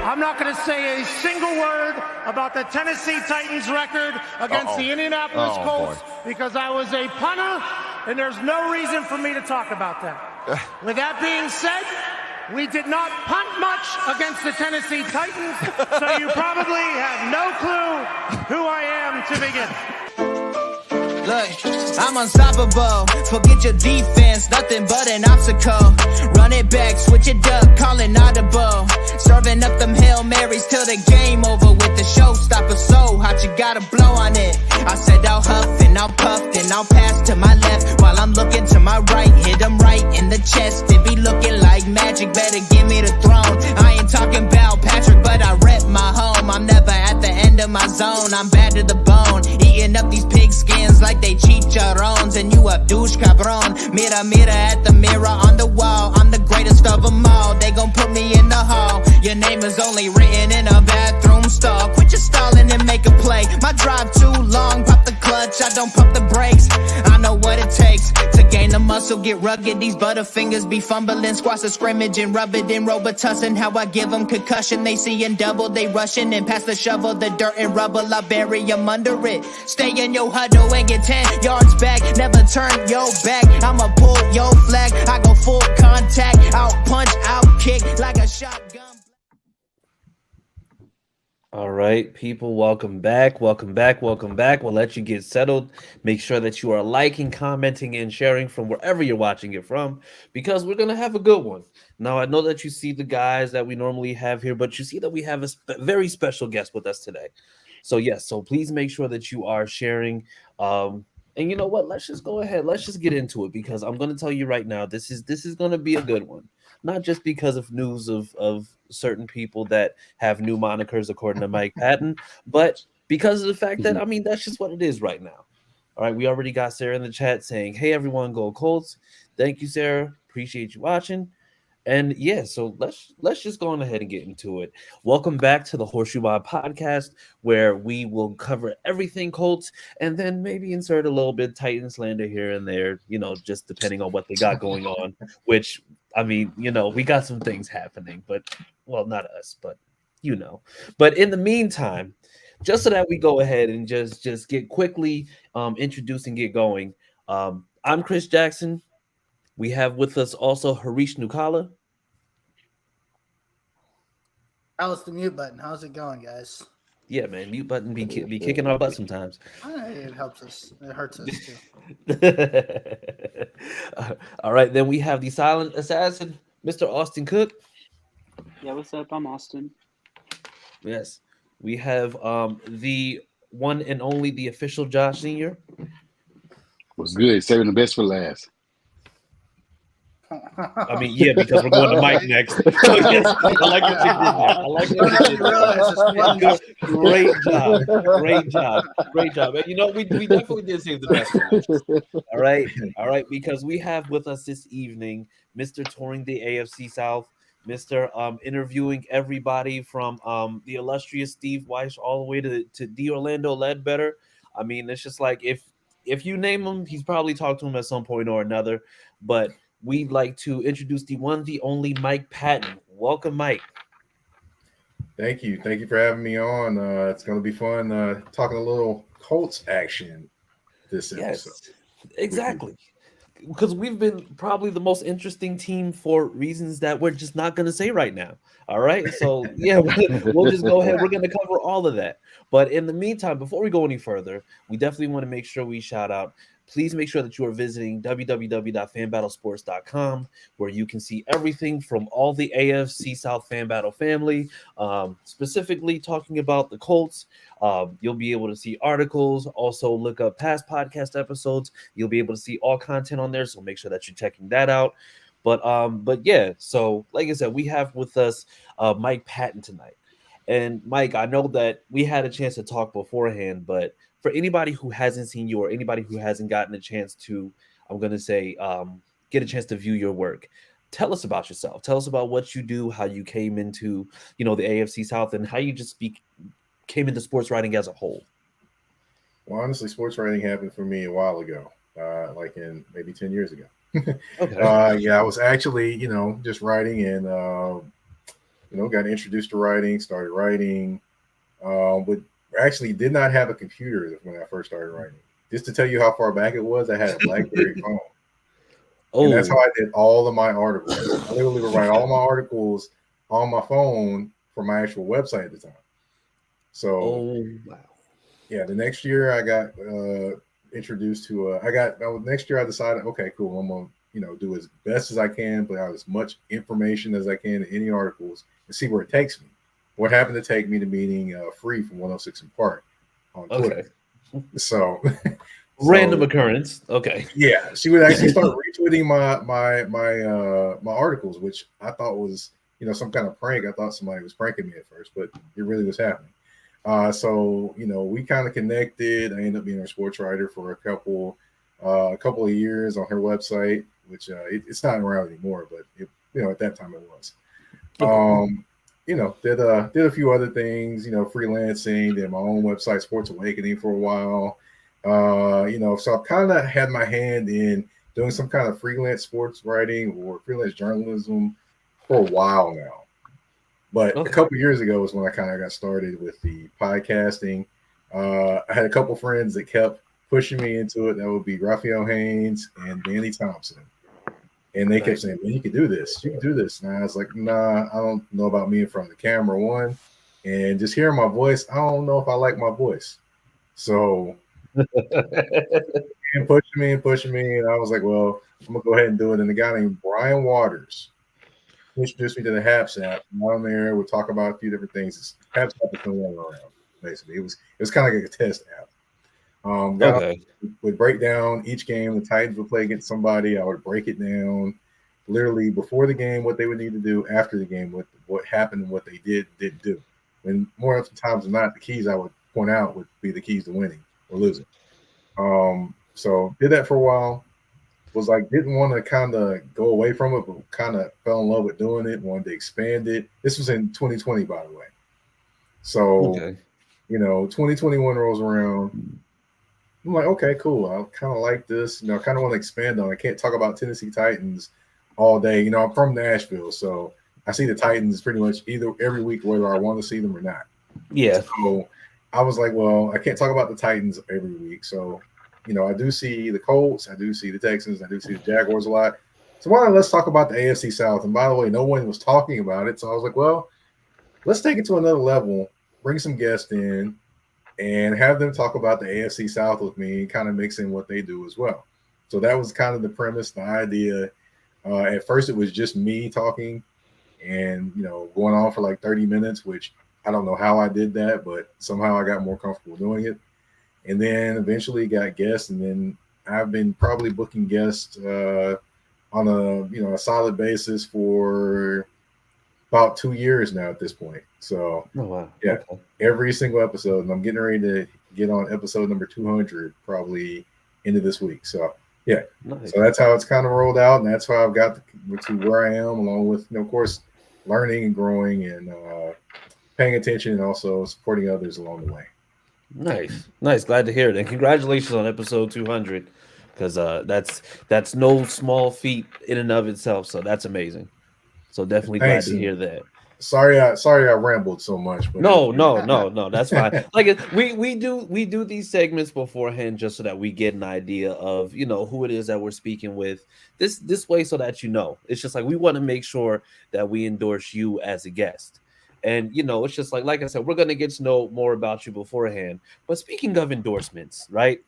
I'm not going to say a single word about the Tennessee Titans record against the Indianapolis Colts because I was a punter, and there's no reason for me to talk about that. With that being said, we did not punt much against the Tennessee Titans, so you probably have no clue who I am to begin. Look, I'm unstoppable. Forget your defense, nothing but an obstacle. Run it back, switch it up, call it audible. Serving up them Hail Marys till the game over with the showstopper. So hot, you gotta blow on it. I said I'll huff and I'll puff and I'll pass to my left while I'm looking to my right. Hit him right in the chest. It be looking like magic. Better give me the throne. I ain't talking about Patrick, but I rep my home. I'm never at the end of my zone. I'm bad to the bone. Eating up these pig skins like they chicharrones. And you a douche cabron. Mira, mira at the mirror on the wall. I'm the greatest of them all. They gon' put me in the hall. Your name is only written in a bathroom stall. Quit your stalling and make a play. My drive too long. Pop the clutch, I don't pump the brakes. I know what it takes to gain the muscle, get rugged. These butterfingers be fumbling. Squash the scrimmage and rub it in Robitussin. How I give them concussion. They see in double, they rushing and pass the shovel. The dirt and rubble, I bury them under it. Stay in your huddle and get 10 yards back. Never turn your back. I'ma pull your flag. I go full contact. Out punch, out kick like a shotgun. All right, people, welcome back. We'll let you get settled. Make sure that you are liking, commenting, and sharing from wherever you're watching it from, because we're going to have a good one. Now, I know that you see the guys that we normally have here, but you see that we have a very special guest with us today. So, yes, so please make sure that you are sharing. And you know what? Let's just go ahead. Let's just get into it, because I'm going to tell you right now, this is going to be a good one. Not just because of news of certain people that have new monikers, according to Mike Patton, but because of the fact that, I mean, that's just what it is right now. All right, we already got Sarah in the chat saying, hey, everyone, go Colts. Thank you, Sarah. Appreciate you watching. And yeah, so let's just go on ahead and get into it. Welcome back to the HorseShoe podcast, where we will cover everything Colts and then maybe insert a little bit Titan slander here and there, you know, just depending on what they got going on, which, I mean, you know, we got some things happening, but, well, not us, but, you know. But in the meantime, just so that we go ahead and just get quickly introduced and get going, I'm Chris Jackson. We have with us also Harish Nukala. That was the mute button. How's it going, guys? Yeah, man, mute button be kicking our butt sometimes. It helps us. It hurts us too. All right, then we have the silent assassin, Mr. Austin Cook. Yeah, what's up? I'm Austin. Yes, we have the one and only, the official Josh Sr. What's good? Saving the best for last. I mean, yeah, because we're going to Mike next. So, yes, I like what you did there. Great job. And, you know, we definitely did save the best for last. All right, because we have with us this evening Mr. Touring the AFC South, Mr. Interviewing everybody from the illustrious Steve Weiss all the way to D. Orlando Ledbetter. I mean, it's just like if you name him, he's probably talked to him at some point or another. But we'd like to introduce the one, the only Mike Patton. Welcome, Mike. Thank you for having me on. It's going to be fun talking a little Colts action this episode. Yes, exactly. Because we've been probably the most interesting team for reasons that we're just not going to say right now. All right. So, yeah, we'll just go ahead. We're going to cover all of that. But in the meantime, before we go any further, we definitely want to make sure we shout out. Please make sure that you are visiting www.fanbattlesports.com, where you can see everything from all the AFC South Fan Battle family, specifically talking about the Colts. You'll be able to see articles, also look up past podcast episodes. You'll be able to see all content on there, so make sure that you're checking that out. But yeah, so like I said, we have with us Mike Patton tonight. And Mike, I know that we had a chance to talk beforehand, but for anybody who hasn't seen you or anybody who hasn't gotten a chance to, I'm going to say, get a chance to view your work, tell us about yourself. Tell us about what you do, how you came into, you know, the AFC South, and how you just came into sports writing as a whole. Well, honestly, sports writing happened for me a while ago, like in maybe 10 years ago. Okay. Yeah, I was actually, you know, just writing, and got introduced to writing, started writing, but actually did not have a computer when I first started writing. Just to tell you how far back it was, I had a BlackBerry phone. And that's how I did all of my articles. I literally would write all my articles on my phone for my actual website at the time. So, yeah, the next year I got introduced to. Next year I decided, okay, cool, I'm gonna do as best as I can, put out as much information as I can in any articles, and see where it takes me. What happened to take me to meeting Free from 106 in Park on Twitter. So. Random occurrence. Okay. Yeah, she would actually start retweeting my articles, which I thought was some kind of prank. I thought somebody was pranking me at first, but it really was happening. So we kind of connected. I ended up being her sports writer for a couple of years on her website, which it's not around anymore, but at that time it was. Did a few other things, freelancing, did my own website, Sports Awakening, for a while. So I've kind of had my hand in doing some kind of freelance sports writing or freelance journalism for a while now. But a couple of years ago was when I kind of got started with the podcasting. I had a couple friends that kept pushing me into it. That would be Raphael Haynes and Danny Thompson. And they kept saying, man, you can do this. You can do this. And I was like, nah, I don't know about me in front of the camera, one. And just hearing my voice, I don't know if I like my voice. So and pushing me. And I was like, well, I'm going to go ahead and do it. And a guy named Brian Waters introduced me to the Haps app. And on there, we'll talk about a few different things. Haps app is going around, basically. It was kind of like a test app. Would break down each game. The Titans would play against somebody. I would break it down literally before the game, what they would need to do, after the game, what happened and what they didn't do. And more often times than not, the keys I would point out would be the keys to winning or losing. So did that for a while. Was like, didn't want to kind of go away from it, but kind of fell in love with doing it, wanted to expand it. This was in 2020, by the way. So, 2021 rolls around. I'm like, okay, cool. I kind of like this. I kind of want to expand on it. I can't talk about Tennessee Titans all day. I'm from Nashville, so I see the Titans pretty much either every week, whether I want to see them or not. Yeah. So I was like, well, I can't talk about the Titans every week. So, I do see the Colts. I do see the Texans. I do see the Jaguars a lot. So why not let's talk about the AFC South? And by the way, no one was talking about it. So I was like, well, let's take it to another level, bring some guests in, and have them talk about the AFC South with me, kind of mix in what they do as well. So that was kind of the premise, the idea. At first, it was just me talking and, going on for like 30 minutes, which I don't know how I did that, but somehow I got more comfortable doing it. And then eventually got guests, and then I've been probably booking guests on a solid basis for about 2 years now at this point. So every single episode, and I'm getting ready to get on episode number 200 probably end of this week. So so that's how it's kind of rolled out, and that's how I've got to where I am, along with of course learning and growing and paying attention and also supporting others along the way. Nice. Glad to hear it, and congratulations on episode 200, because that's no small feat in and of itself. So that's amazing. So definitely glad to hear that. Sorry, I rambled so much. But no, that's fine. Like we do these segments beforehand just so that we get an idea of who it is that we're speaking with. This way, so that it's just like we want to make sure that we endorse you as a guest. And it's just like I said, we're gonna get to know more about you beforehand. But speaking of endorsements, right?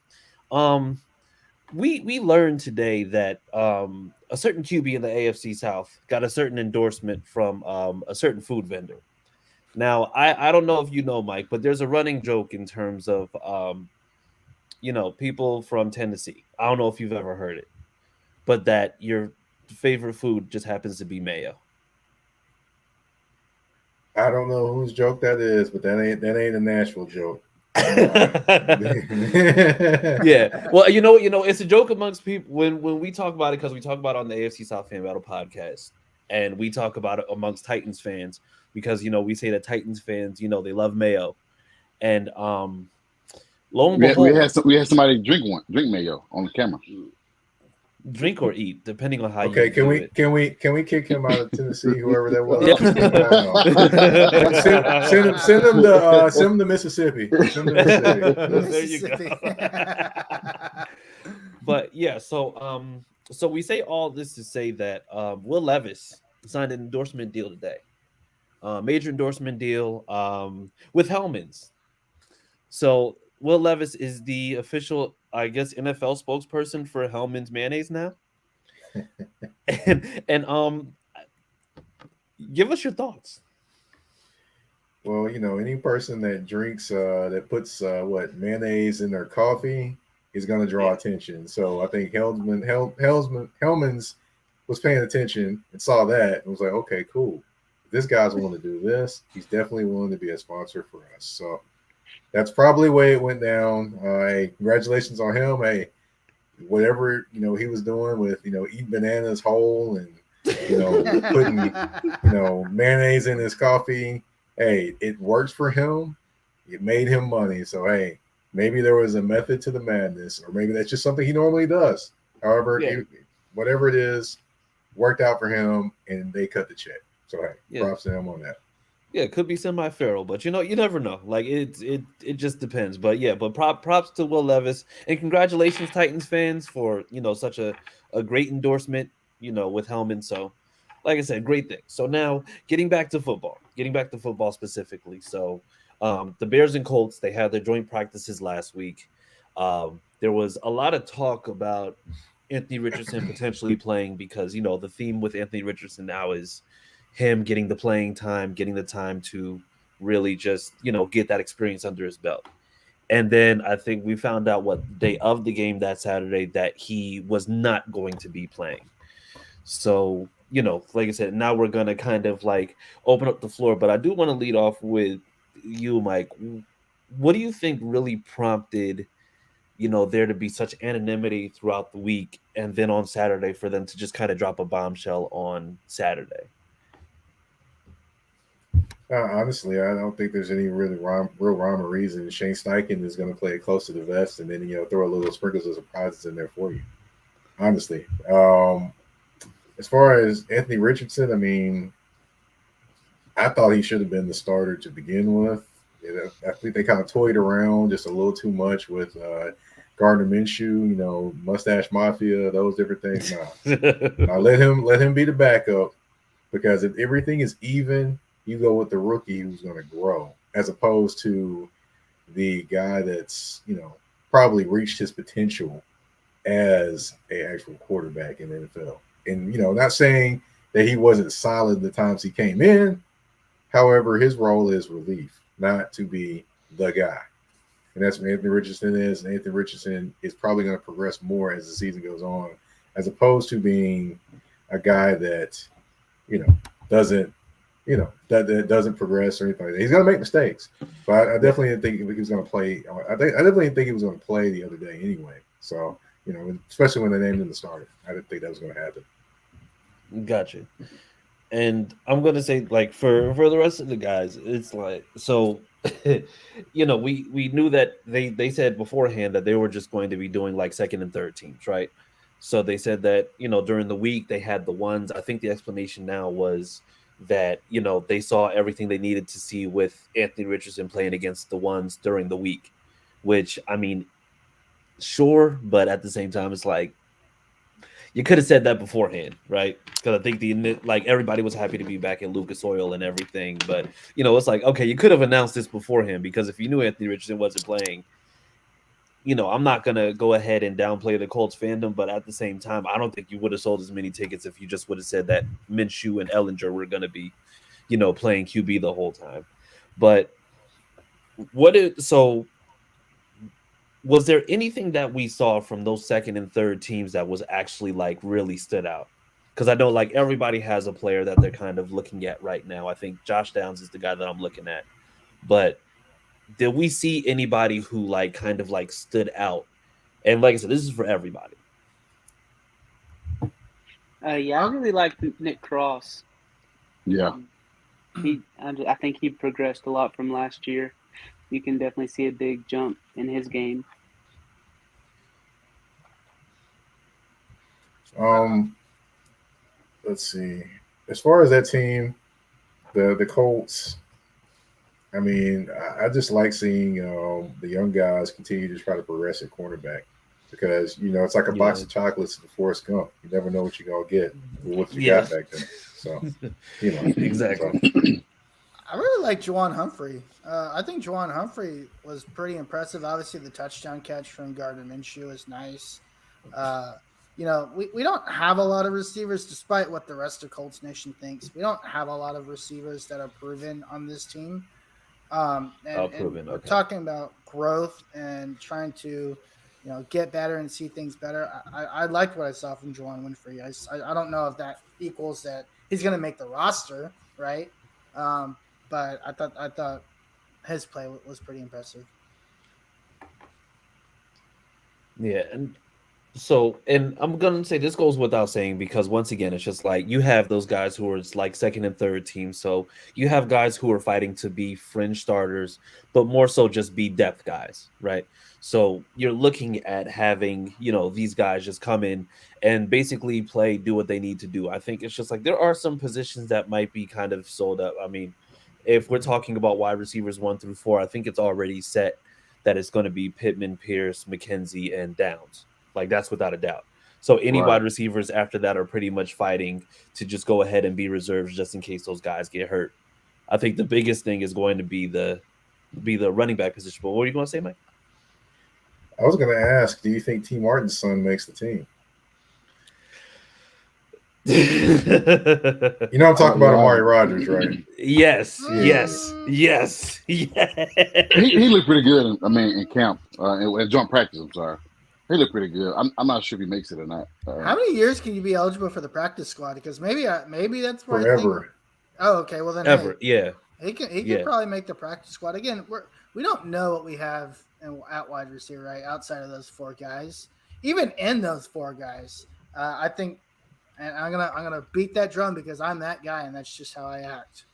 We learned today that a certain QB in the AFC South got a certain endorsement from a certain food vendor. Now, I don't know if you know, Mike, but there's a running joke in terms of people from Tennessee. I don't know if you've ever heard it, but that your favorite food just happens to be mayo. I don't know whose joke that is, but that ain't a Nashville joke. Yeah, well, it's a joke amongst people when we talk about it, because we talk about it on the AFC South Fan Battle podcast, and we talk about it amongst Titans fans because we say that Titans fans they love mayo, and lo and behold, we had somebody drink mayo on the camera. Drink or eat, depending on how Okay, you view it. can we kick him out of Tennessee, whoever that was? Yeah. Send him to Mississippi. Send him to Mississippi. There you go. But yeah, so we say all this to say that Will Levis signed an endorsement deal today. Major endorsement deal with Hellman's. So Will Levis is the official, I guess, NFL spokesperson for Hellman's mayonnaise now. and give us your thoughts. Well, any person that drinks that puts mayonnaise in their coffee is going to draw attention. So I think Hellman's was paying attention and saw that and was like, okay, cool. If this guy's willing to do this, he's definitely willing to be a sponsor for us. So that's probably the way it went down. Hey, congratulations on him. Hey, whatever he was doing with eating bananas whole and putting mayonnaise in his coffee. Hey, it works for him. It made him money. So hey, maybe there was a method to the madness, or maybe that's just something he normally does. However, whatever it is, worked out for him, and they cut the check. So hey, props to him on that. Yeah, it could be semi-feral, but you never know. Like it just depends. But yeah, but props to Will Levis, and congratulations, Titans fans, for such a great endorsement, with Hellman. So, like I said, great thing. So now getting back to football specifically. So the Bears and Colts, they had their joint practices last week. There was a lot of talk about Anthony Richardson potentially playing because the theme with Anthony Richardson now is him getting the playing time, getting the time to really just, get that experience under his belt. And then I think we found out day of the game that Saturday that he was not going to be playing. So, like I said, now we're going to kind of like open up the floor. But I do want to lead off with you, Mike. What do you think really prompted, there to be such anonymity throughout the week and then on Saturday for them to just kind of drop a bombshell on Saturday? Honestly, I don't think there's any real rhyme or reason. Shane Steichen is going to play it close to the vest and then throw a little sprinkles of surprises in there for you. Honestly, as far as Anthony Richardson, I mean, I thought he should have been the starter to begin with. I think they kind of toyed around just a little too much with Gardner Minshew, Mustache Mafia, those different things. Nah, let him be the backup, because if everything is even, you go with the rookie who's going to grow, as opposed to the guy that's, probably reached his potential as an actual quarterback in the NFL. And, not saying that he wasn't solid the times he came in. However, his role is relief, not to be the guy. And that's what Anthony Richardson is. And Anthony Richardson is probably going to progress more as the season goes on, as opposed to being a guy that, doesn't progress or anything like that. He's going to make mistakes, but I definitely didn't think he was going to play. I definitely didn't think he was going to play the other day anyway. So, especially when they named him the starter, I didn't think that was going to happen. Gotcha. And I'm going to say, like, for the rest of the guys, it's like, so, we knew that they said beforehand that they were just going to be doing like second and third teams, right? So they said that, during the week they had the ones. I think the explanation now was that, they saw everything they needed to see with Anthony Richardson playing against the ones during the week, which, I mean, sure, but at the same time, it's like, you could have said that beforehand, right? Because I think everybody was happy to be back in Lucas Oil and everything, but it's like, okay, you could have announced this beforehand, because if you knew Anthony Richardson wasn't playing, I'm not gonna go ahead and downplay the Colts fandom, but at the same time, I don't think you would have sold as many tickets if you just would have said that Minshew and Ellinger were gonna be, playing QB the whole time. But was there anything that we saw from those second and third teams that was actually like really stood out? Because I know like everybody has a player that they're kind of looking at right now. I think Josh Downs is the guy that I'm looking at. But did we see anybody who like kind of like stood out? And like I said, this is for everybody. I really like Nick Cross. Yeah. I think he progressed a lot from last year. You can definitely see a big jump in his game. Let's see. As far as that team, the Colts. I mean, I just like seeing the young guys continue to try to progress at cornerback because it's like a box of chocolates in the Forrest Gump. You never know what you're gonna get with what you got back there. So, exactly. So. I really like Juwan Humphrey. I think Juwan Humphrey was pretty impressive. Obviously, the touchdown catch from Gardner Minshew is nice. We don't have a lot of receivers, despite what the rest of Colts Nation thinks. We don't have a lot of receivers that are proven on this team. And we're talking about growth and trying to, get better and see things better. I liked what I saw from Juwan Humphrey. I don't know if that equals that he's going to make the roster, right? But I thought his play was pretty impressive. Yeah, and I'm gonna say this goes without saying because once again, it's just like you have those guys who are like second and third team. So you have guys who are fighting to be fringe starters, but more so just be depth guys, right? So you're looking at having, these guys just come in and basically do what they need to do. I think it's just like there are some positions that might be kind of sold up. I mean, if we're talking about wide receivers 1 through 4, I think it's already set that it's going to be Pittman, Pierce, McKenzie, and Downs. Like that's without a doubt. So any wide receivers after that are pretty much fighting to just go ahead and be reserves just in case those guys get hurt. I think the biggest thing is going to be the running back position. But what were you going to say, Mike? I was going to ask, do you think T. Martin's son makes the team? I'm talking about Amari Rodgers, right? Yes. He looked pretty good. In camp and joint practice. I'm sorry, he looked pretty good. I'm not sure if he makes it or not. How many years can you be eligible for the practice squad? Because maybe that's where forever. I think. Oh, okay. Well then, ever, yeah. He can probably make the practice squad again. We don't know what we have at wide receiver, right? Outside of those 4 guys, even in those 4 guys, I think. And I'm gonna beat that drum because I'm that guy, and that's just how I act.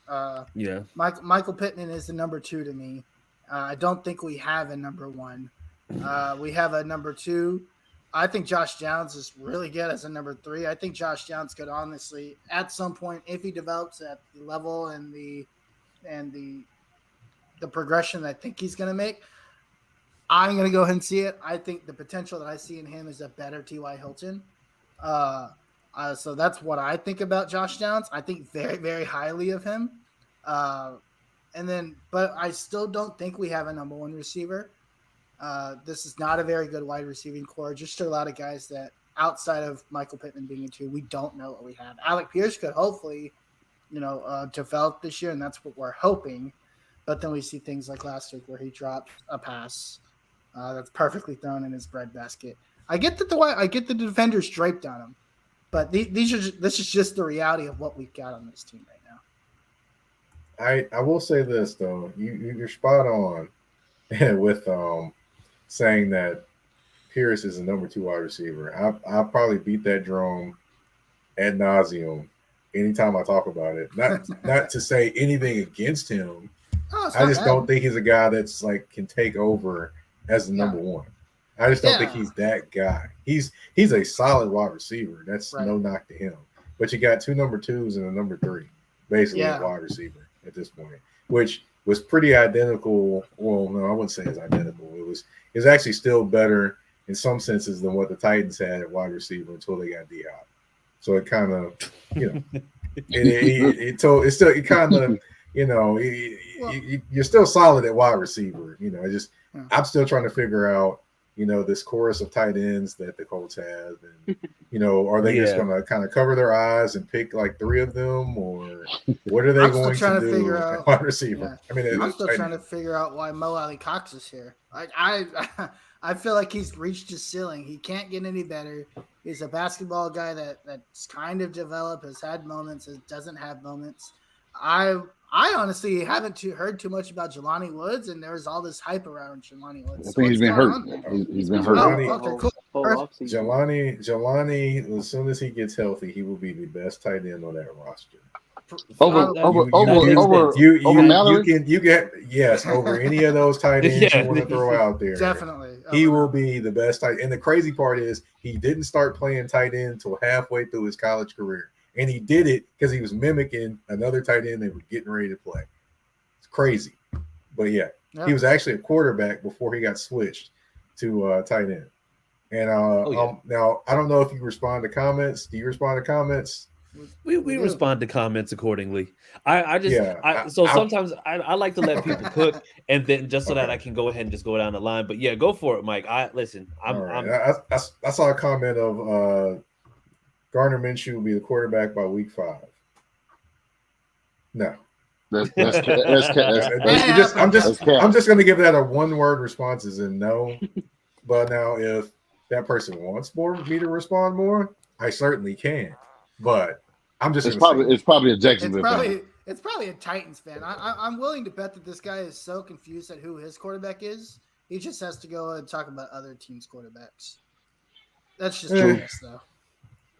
Michael Pittman is the number 2 to me. I don't think we have a number 1. We have a number 2. I think Josh Downs is really good as a number 3. I think Josh Downs could honestly, at some point, if he develops at the level and the progression that I think he's gonna make, I'm gonna go ahead and see it. I think the potential that I see in him is a better T.Y. Hilton. So that's what I think about Josh Downs. I think very, very highly of him. But I still don't think we have a number 1 receiver. This is not a very good wide receiving core. Just a lot of guys that outside of Michael Pittman being a 2, we don't know what we have. Alec Pierce could hopefully, develop this year, and that's what we're hoping. But then we see things like last week where he dropped a pass that's perfectly thrown in his breadbasket. I get that the defenders draped on him. But this is just the reality of what we've got on this team right now. I will say this though, you're spot on with saying that Pierce is a number 2 wide receiver. I'll probably beat that drum ad nauseum anytime I talk about it. Not to say anything against him. I just don't think he's a guy that's like can take over as the number 1. I just don't think he's that guy. He's a solid wide receiver. That's no knock to him. But you got 2 number 2s and a number 3, basically a wide receiver at this point, which was pretty identical. Well, no, I wouldn't say it's identical. It was actually still better in some senses than what the Titans had at wide receiver until they got D-Hop. So it kind of, you're still solid at wide receiver. I'm still trying to figure out. This chorus of tight ends that the Colts have, and are they just going to kind of cover their eyes and pick like 3 of them, or what are they going to do at wide receiver? Yeah. I'm still trying to figure out why Mo Alley Cox is here. I feel like he's reached his ceiling. He can't get any better. He's a basketball guy that's kind of developed, has had moments, doesn't have moments. I honestly haven't heard too much about Jelani Woods, and there's all this hype around Jelani Woods. I think he's been hurt. He's been hurt. Okay, cool. Jelani, as soon as he gets healthy, he will be the best tight end on that roster. Over Mallory? Over any of those tight ends you want to throw out there. Definitely. he will be the best tight. And the crazy part is he didn't start playing tight end until halfway through his college career. And he did it because he was mimicking another tight end they were getting ready to play. It's crazy. But yeah, he was actually a quarterback before he got switched to tight end. And now I don't know if you respond to comments. Do you respond to comments? We respond to comments accordingly. Sometimes I like to let people cook, and then just so that I can go ahead and just go down the line. But yeah, go for it, Mike. I saw a comment of Gardner Minshew will be the quarterback by week 5. No. I'm just going to give that a one-word response as in no. But now if that person wants me to respond more, I certainly can. But I'm just it's probably a Jacksonville fan. It's probably a Titans fan. I'm willing to bet that this guy is so confused at who his quarterback is. He just has to go and talk about other teams' quarterbacks. That's just genius, though.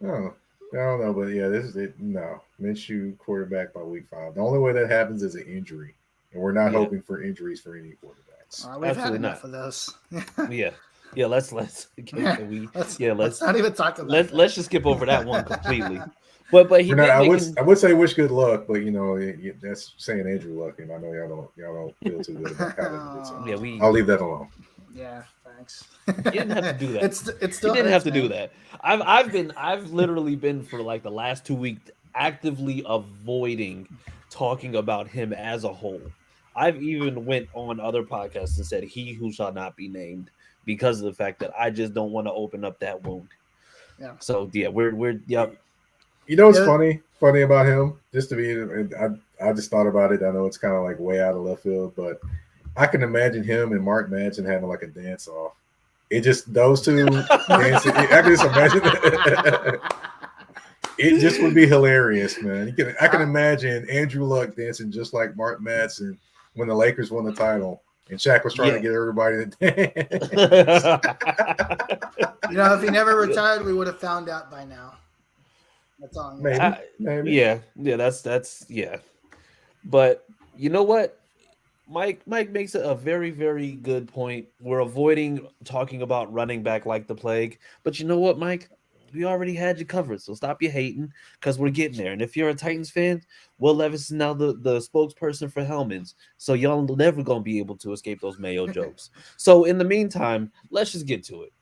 Oh, I don't know, but yeah, this is it. No, Minshew quarterback by week 5. The only way that happens is an injury, and we're not hoping for injuries for any quarterbacks. We've had enough of those. Let's not even talk about that. Let's just skip over that one completely. But I would say wish good luck, but that's saying Andrew Luck, and I know y'all don't feel too good about having it. So I'll leave that alone. Yeah, thanks. You didn't have to do that. It's still you didn't have to do that. I've literally been for like the last 2 weeks actively avoiding talking about him as a whole. I've even went on other podcasts and said he who shall not be named because of the fact that I just don't want to open up that wound. Yeah. So we're yep. You know what's funny about him? Just to be, I just thought about it. I know it's kind of like way out of left field, but I can imagine him and Mark Madsen having like a dance off. It just those two dancing. I can just imagine it. It just would be hilarious, man. I can imagine Andrew Luck dancing just like Mark Madsen when the Lakers won the title. And Shaq was trying to get everybody to dance. If he never retired, we would have found out by now. That's all. Maybe. Yeah. That's. But you know what? Mike makes a very, very good point. We're avoiding talking about running back like the plague. But you know what, Mike? We already had you covered, so stop your hating because we're getting there. And if you're a Titans fan, Will Levis is now the spokesperson for Hellmann's, so y'all never going to be able to escape those Mayo jokes. So in the meantime, let's just get to it.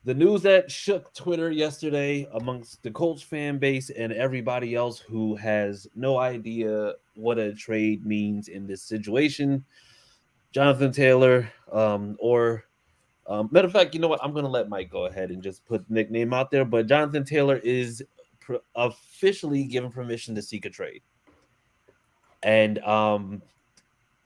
The news that shook Twitter yesterday amongst the Colts fan base and everybody else who has no idea what a trade means in this situation. Jonathan Taylor, matter of fact, you know what? I'm going to let Mike go ahead and just put the nickname out there. But Jonathan Taylor is officially given permission to seek a trade. And I'm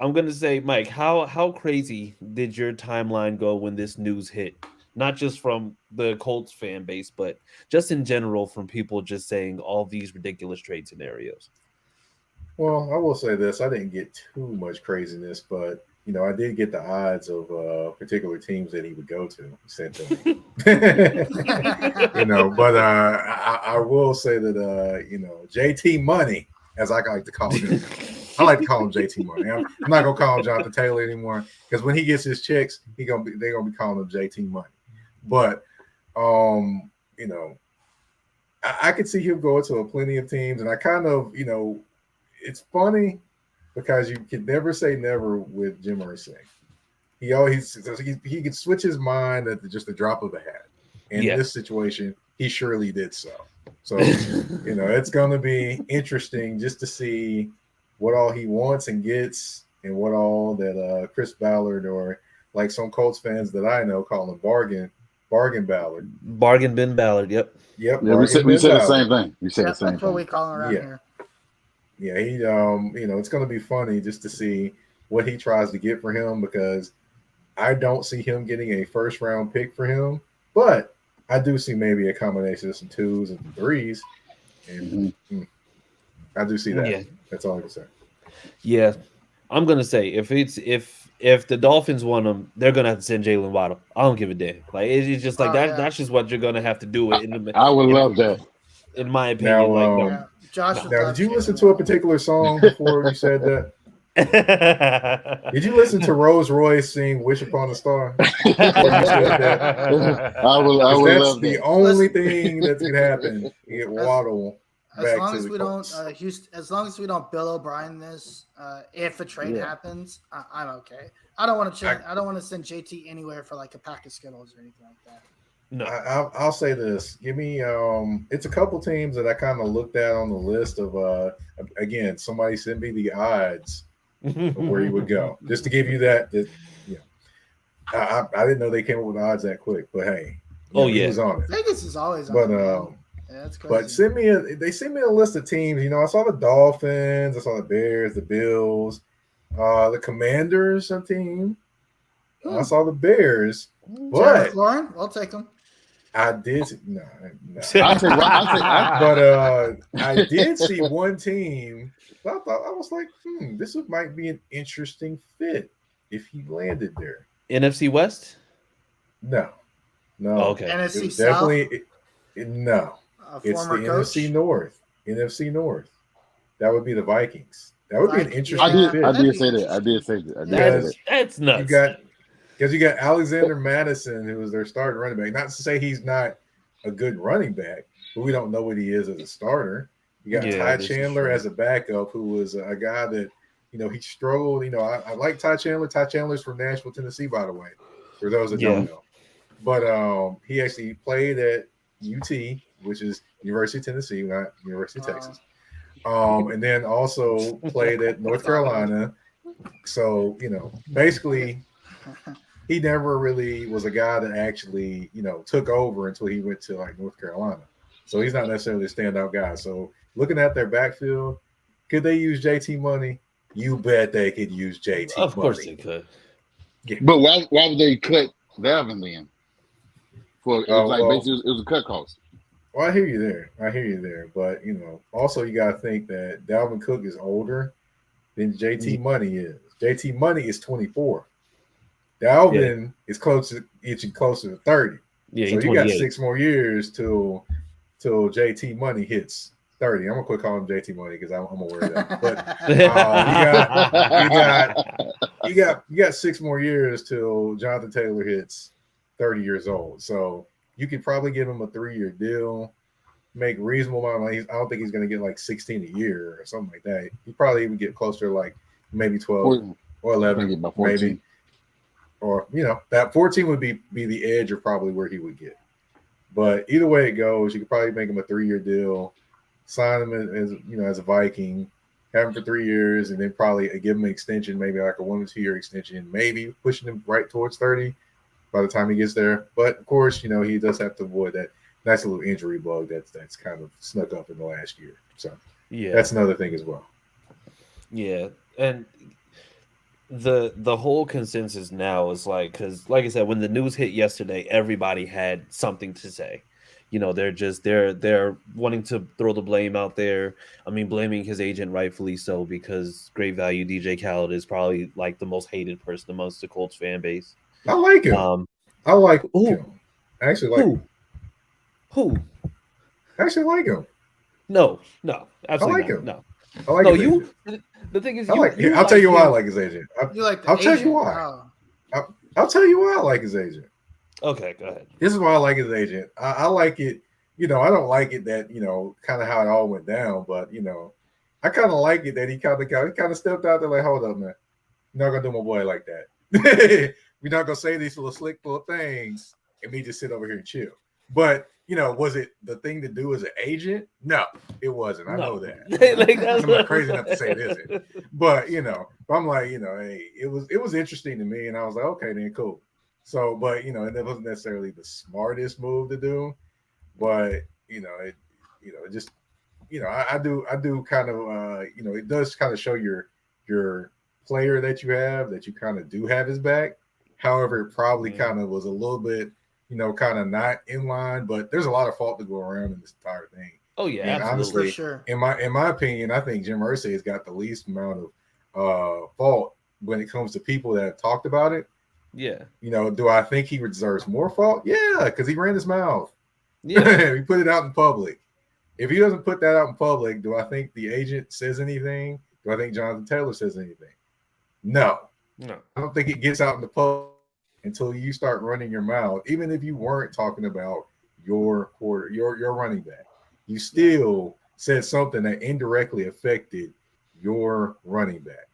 going to say, Mike, how crazy did your timeline go when this news hit? Not just from the Colts fan base, but just in general from people just saying all these ridiculous trade scenarios. Well, I will say this. I didn't get too much craziness, but I did get the odds of particular teams that he would go to. Sent to me. But I will say that JT Money, as I like to call him, I like to call him JT Money. I'm not gonna call him Jonathan Taylor anymore because when he gets his checks, they're gonna be calling him JT Money. But I could see him going to plenty of teams, and I kind of it's funny. Because you can never say never with Jim Irsay. He can switch his mind at just the drop of a hat. In this situation, he surely did so. So, it's going to be interesting just to see what all he wants and gets and what all that Chris Ballard or like some Colts fans that I know call him Bargain Ballard. Bargain bin Ballard, yep. Yeah, we said the same thing. We said the same thing. That's what we call him around here. Yeah, he it's going to be funny just to see what he tries to get for him because I don't see him getting a first round pick for him, but I do see maybe a combination of some 2s and some 3s, and I do see that. Yeah. That's all I can say. Yeah, I'm gonna say if the Dolphins want him, they're gonna have to send Jalen Waddle. I don't give a damn. Like it's just like that. Yeah. That's just what you're gonna have to do. I would love that. In my opinion, Now, did you listen to a particular song before you said that? Did you listen to Rolls Royce sing "Wish Upon a Star"? I would That's love the that. only thing that could happen. You get Waddle back long to as the we Colts. don't, as long as we don't Bill O'Brien this, if a trade happens, I'm okay. I don't want to change. I don't want to send JT anywhere for like a pack of Skittles or anything like that. No, I'll say this. Give me it's a couple teams that I kind of looked at on the list of again, somebody sent me the odds of where you would go. Just to give you that I didn't know they came up with odds that quick, but hey, he was on it. Vegas is always on But it. Yeah, that's crazy. But they sent me a list of teams. I saw the Dolphins, I saw the Bears, the Bills, the Commanders, a team. I saw the Bears, but Lauren, I'll take them. I did no. But I did see one team. I was like, this might be an interesting fit if he landed there. NFC West? No. Oh, okay. NFC South? Definitely no. It's the coach? NFC North. NFC North. That would be the Vikings. That would be an interesting fit. I did say that. That's nuts. You got Alexander Madison, who was their starting running back. Not to say he's not a good running back, but we don't know what he is as a starter. You got Ty Chandler as a backup, who was a guy that, he struggled. I like Ty Chandler. Ty Chandler's from Nashville, Tennessee, by the way, for those that don't know. But he actually played at UT, which is University of Tennessee, not University of Texas. And then also played at North Carolina. So, basically – he never really was a guy that actually, took over until he went to like North Carolina. So he's not necessarily a standout guy. So looking at their backfield, could they use JT money? You bet they could use JT money. Of course they could. Yeah. But why would they cut Dalvin then? Basically it was a cut cost. Well, I hear you there. But also you gotta think that Dalvin Cook is older than JT Money is. JT Money is 24. Dalvin is itching closer to 30. Yeah, so you got 6 more years till JT Money hits 30. I'm gonna quit calling him JT Money because I'm aware of that. But you got 6 more years till Jonathan Taylor hits 30 years old. So you could probably give him a 3-year deal, make reasonable amount of money. I don't think he's gonna get like 16 a year or something like that. He probably even get closer to like maybe 12 or 11, maybe. Or that 14 would be the edge or probably where he would get. But either way it goes, you could probably make him a 3-year deal, sign him as a Viking, have him for 3 years, and then probably give him an extension, maybe like a 1 or 2 year extension, maybe pushing him right towards 30 by the time he gets there. But of course, he does have to avoid that nice little injury bug that's kind of snuck up in the last year. So that's another thing as well. Yeah, and the whole consensus now is because like I said, when the news hit yesterday, everybody had something to say. They're wanting to throw the blame out there. I mean, blaming his agent, rightfully so, because great value DJ Khaled is probably like the most hated person amongst the Colts fan base. I like him. I like him. I actually like him. Who? I actually like him. No, absolutely I like him. No. I like you. The thing is, I'll tell you why I like his agent. I'll tell you why. Oh. I'll tell you why I like his agent. Okay, go ahead. This is why I like his agent. I like it. I don't like it that kind of how it all went down, but I kind of like it that he kind of stepped out there like, hold up, man, you're not gonna do my boy like that. We're not gonna say these little slick little things and me just sit over here and chill. But was it the thing to do as an agent? No, it wasn't. I know that. I'm not crazy enough to say it isn't. But I'm like, hey, it was interesting to me, and I was like, okay, then cool. So, but and that wasn't necessarily the smartest move to do, but I do kind of it does kind of show your player that you kind of do have his back. However, it probably kind of was a little bit kind of not in line, but there's a lot of fault to go around in this entire thing. Oh yeah, and absolutely. Honestly, for sure. In my opinion, I think Jim Irsay has got the least amount of fault when it comes to people that have talked about it. Yeah. Do I think he deserves more fault? Yeah, because he ran his mouth. Yeah. He put it out in public. If he doesn't put that out in public, do I think the agent says anything? Do I think Jonathan Taylor says anything? No. No. I don't think it gets out in the public until you start running your mouth. Even if you weren't talking about your running back, you still said something that indirectly affected your running back.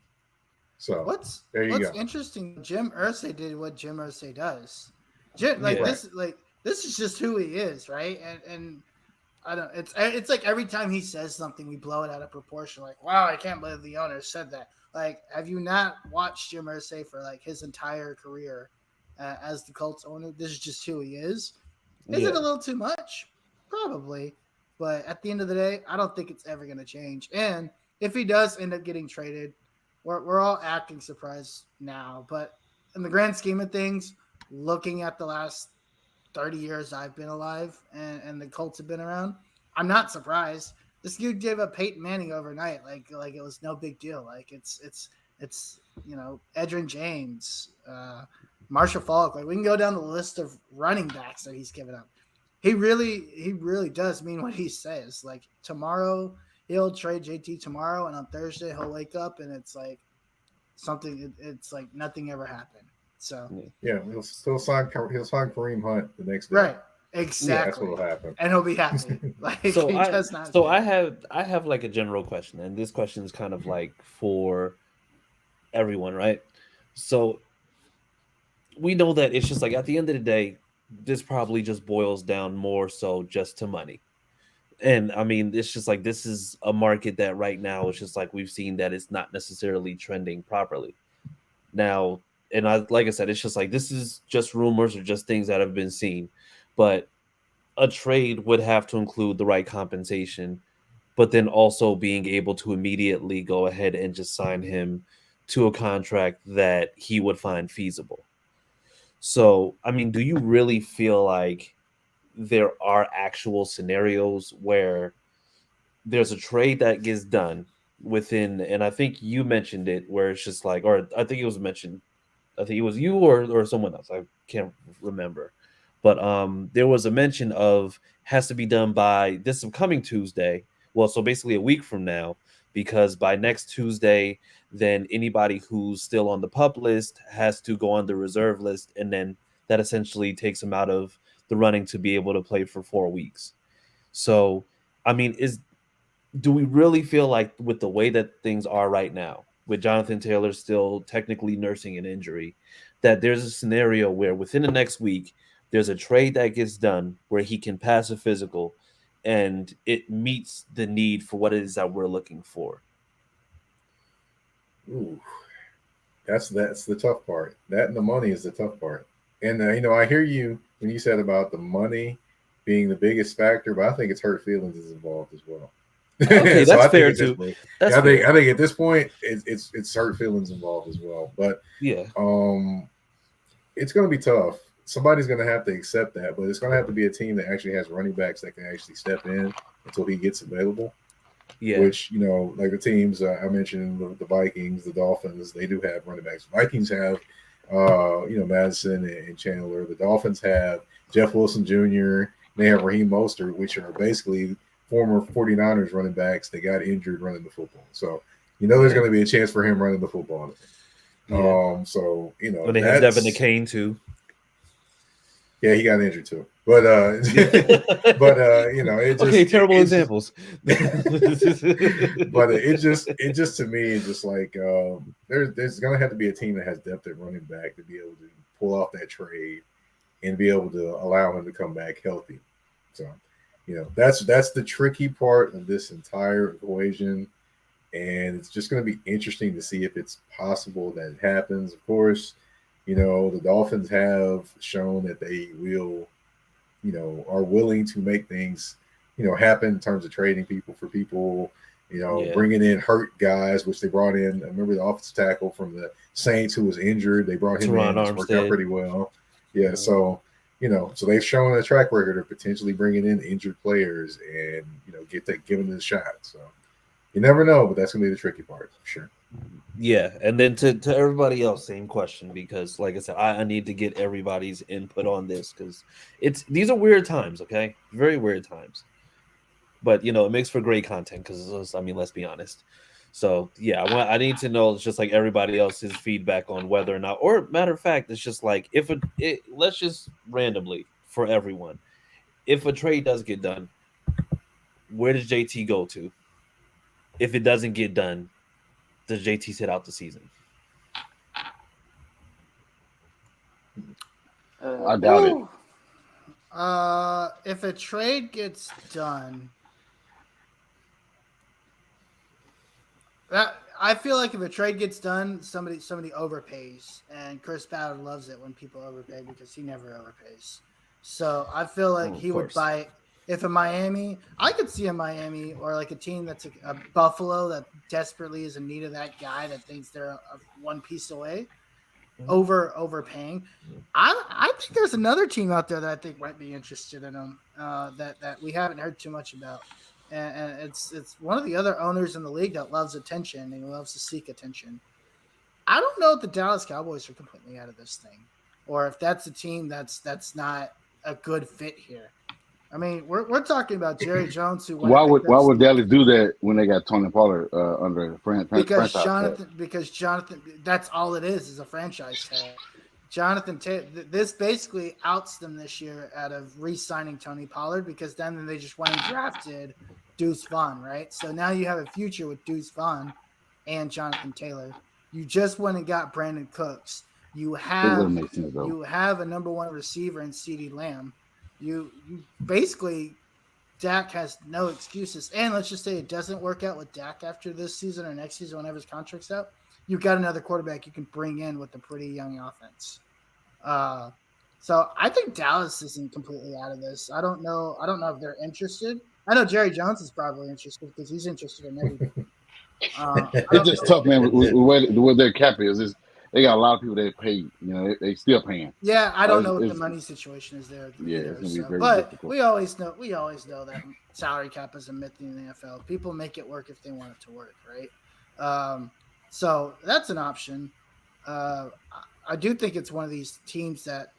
So what's go. interesting? Jim Irsay did what Jim Irsay does. This is just who he is, right? And I don't. It's like every time he says something, we blow it out of proportion. Like, wow, I can't believe the owner said that. Like, have you not watched Jim Irsay for like his entire career as the Colts owner? This is just who he is. Is it a little too much? Probably. But at the end of the day, I don't think it's ever going to change. And if he does end up getting traded, we're all acting surprised now. But in the grand scheme of things, looking at the last 30 years I've been alive and the Colts have been around, I'm not surprised. This dude gave up Peyton Manning overnight, like it was no big deal. Like it's Edgerrin James, Marshall Faulk. Like we can go down the list of running backs that he's given up. He really does mean what he says. Like tomorrow he'll trade JT tomorrow, and on Thursday he'll wake up and it's like something. It's like nothing ever happened. So he'll sign Kareem Hunt the next day. Right. Exactly. Yeah, that's what will happen. And he'll be happy. Like I have like a general question, and this question is kind of like for everyone, right? So we know that it's just like at the end of the day, this probably just boils down more so just to money. And I mean, it's just like this is a market that right now it's just like we've seen that it's not necessarily trending properly. Now, and like I said, it's just like this is just rumors or just things that have been seen. But a trade would have to include the right compensation, but then also being able to immediately go ahead and just sign him to a contract that he would find feasible. So, I mean, do you really feel like there are actual scenarios where there's a trade that gets done within, and I think you mentioned it, where it's just like, or I think it was mentioned, I think it was you or someone else, I can't remember. But there was a mention of has to be done by this upcoming Tuesday. Well, so basically a week from now, because by next Tuesday, then anybody who's still on the PUP list has to go on the reserve list. And then that essentially takes them out of the running to be able to play for 4 weeks. So, I mean, do we really feel like with the way that things are right now, with Jonathan Taylor still technically nursing an injury, that there's a scenario where within the next week, there's a trade that gets done where he can pass a physical and it meets the need for what it is that we're looking for? Ooh, that's the tough part. That and the money is the tough part. And, I hear you when you said about the money being the biggest factor, but I think it's hurt feelings is involved as well. Okay, so that's fair too. I think at this point it's hurt feelings involved as well. But yeah, it's going to be tough. Somebody's going to have to accept that, but it's going to have to be a team that actually has running backs that can actually step in until he gets available. Yeah. Which, like the teams I mentioned, the Vikings, the Dolphins, they do have running backs. Vikings have, Madison and Chandler. The Dolphins have Jeff Wilson Jr. They have Raheem Mostert, which are basically former 49ers running backs that got injured running the football. So, there's going to be a chance for him running the football. Yeah. But they have Devin McCain too. Yeah, he got injured too. But it just okay, terrible examples. But it just to me, it's just like there's gonna have to be a team that has depth at running back to be able to pull off that trade and be able to allow him to come back healthy. So, that's the tricky part of this entire equation. And it's just going to be interesting to see if it's possible that it happens. Of course, the Dolphins have shown that they will, are willing to make things, happen in terms of trading people for people, bringing in hurt guys, which they brought in. I remember the offensive tackle from the Saints who was injured. They brought him in. It's worked out pretty well. Yeah. So, so they've shown a track record of potentially bringing in injured players and, giving them a shot. So you never know, but that's going to be the tricky part for sure. Yeah, and then to everybody else, same question, because like I said, I need to get everybody's input on this because these are weird times, okay? Very weird times. But, it makes for great content because, let's be honest. So yeah, I need to know just like everybody else's feedback on whether or not, or matter of fact, it's just like let's just randomly for everyone, if a trade does get done, where does JT go to? If it doesn't get done, does JT sit out the season? I doubt it. If a trade gets done, I feel like if a trade gets done, somebody overpays, and Chris Ballard loves it when people overpay because he never overpays. So I feel like he would buy. If a Miami, I could see a Miami or like a team that's a Buffalo that desperately is in need of that guy that thinks they're one piece away, overpaying. I think there's another team out there that I think might be interested in him that we haven't heard too much about. And it's one of the other owners in the league that loves attention and loves to seek attention. I don't know if the Dallas Cowboys are completely out of this thing, or if that's a team that's not a good fit here. I mean, we're talking about Jerry Jones, who why would Dallas do that when they got Tony Pollard under because franchise Jonathan, that's all it is a franchise tag. Jonathan Taylor, this basically outs them this year out of re-signing Tony Pollard because then they just went and drafted Deuce Vaughn, right? So now you have a future with Deuce Vaughn and Jonathan Taylor. You just went and got Brandon Cooks. You have a number one receiver in CeeDee Lamb. You basically, Dak has no excuses. And let's just say it doesn't work out with Dak after this season or next season, whenever his contract's out. You've got another quarterback you can bring in with a pretty young offense. So I think Dallas isn't completely out of this. I don't know if they're interested. I know Jerry Jones is probably interested because he's interested in everything. It's just tough, man. With where their cap is, they got a lot of people that pay. They still paying. Yeah, I don't know what the money situation is there. Yeah, it's gonna be very but difficult. we always know that salary cap is a myth in the NFL. People make it work if they want it to work, right? So that's an option. I do think it's one of these teams that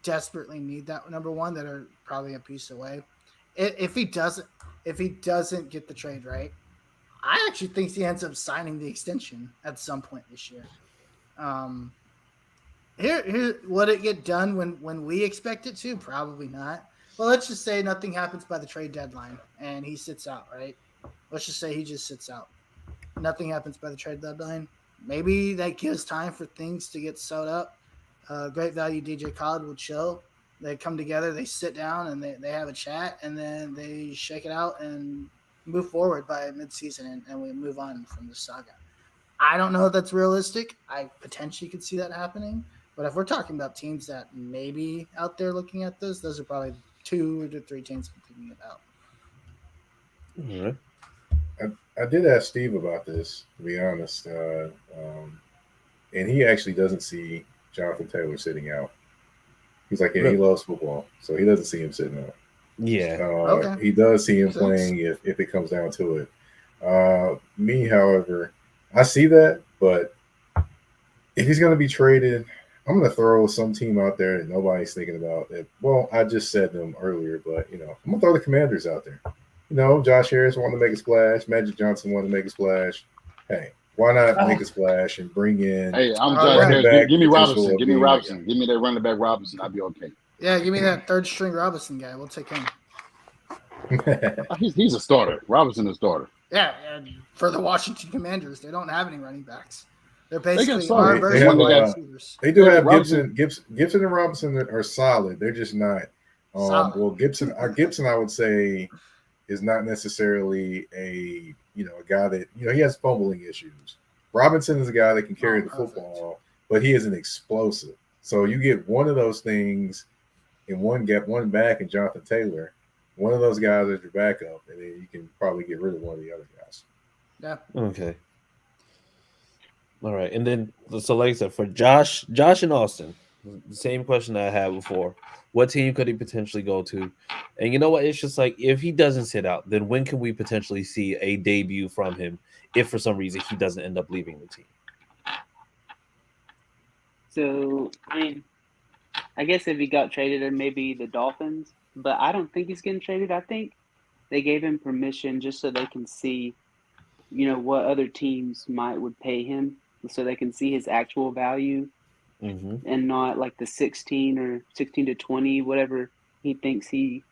desperately need that number one that are probably a piece away. If he doesn't get the trade right, I actually think he ends up signing the extension at some point this year. Here would it get done when we expect it to? Probably not. Well, let's just say nothing happens by the trade deadline and he sits out, right? Let's just say he just sits out. Nothing happens by the trade deadline. Maybe that gives time for things to get sewed up. Great value DJ Khaled will chill. They come together, they sit down, and they have a chat, and then they shake it out and move forward by midseason, and we move on from the saga. I don't know if that's realistic. I potentially could see that happening. But if we're talking about teams that may be out there looking at this, those are probably 2 to 3 teams I'm thinking about. All right. I did ask Steve about this, to be honest, and he actually doesn't see Jonathan Taylor sitting out. He's like, he loves football, so he doesn't see him sitting out. Yeah. Okay. He does see him playing if it comes down to it. Me, however, I see that, but if he's going to be traded, I'm going to throw some team out there that nobody's thinking about. Well, I just said them earlier, but, I'm going to throw the Commanders out there. Josh Harris wanted to make a splash. Magic Johnson wanted to make a splash. Hey, why not make a splash and bring in? Hey, I'm Josh Harris. Give me Robinson. Give me Robinson. Give me that running back Robinson. I'll be okay. Yeah, give me that third string Robinson guy. We'll take him. He's a starter. Robinson is a starter. Yeah, and for the Washington Commanders, they don't have any running backs. They're basically our they version of receivers. They do have Gibson and Robinson are solid. They're just not. Well, Gibson, I would say, is not necessarily a guy that he has fumbling issues. Robinson is a guy that can carry the football, but he isn't explosive. So you get one of those things in one back, and Jonathan Taylor, one of those guys as your backup, and then you can probably get rid of one of the other guys. Yeah. Okay. All right, and then so like I said, for Josh and Austin, the same question that I had before. What team could he potentially go to? And you know what? It's just like if he doesn't sit out, then when can we potentially see a debut from him if for some reason he doesn't end up leaving the team? So, I guess if he got traded, then maybe the Dolphins. But I don't think he's getting traded. I think they gave him permission just so they can see what other teams would pay him, so they can see his actual value and not like the 16 or 16 to 20, whatever he thinks he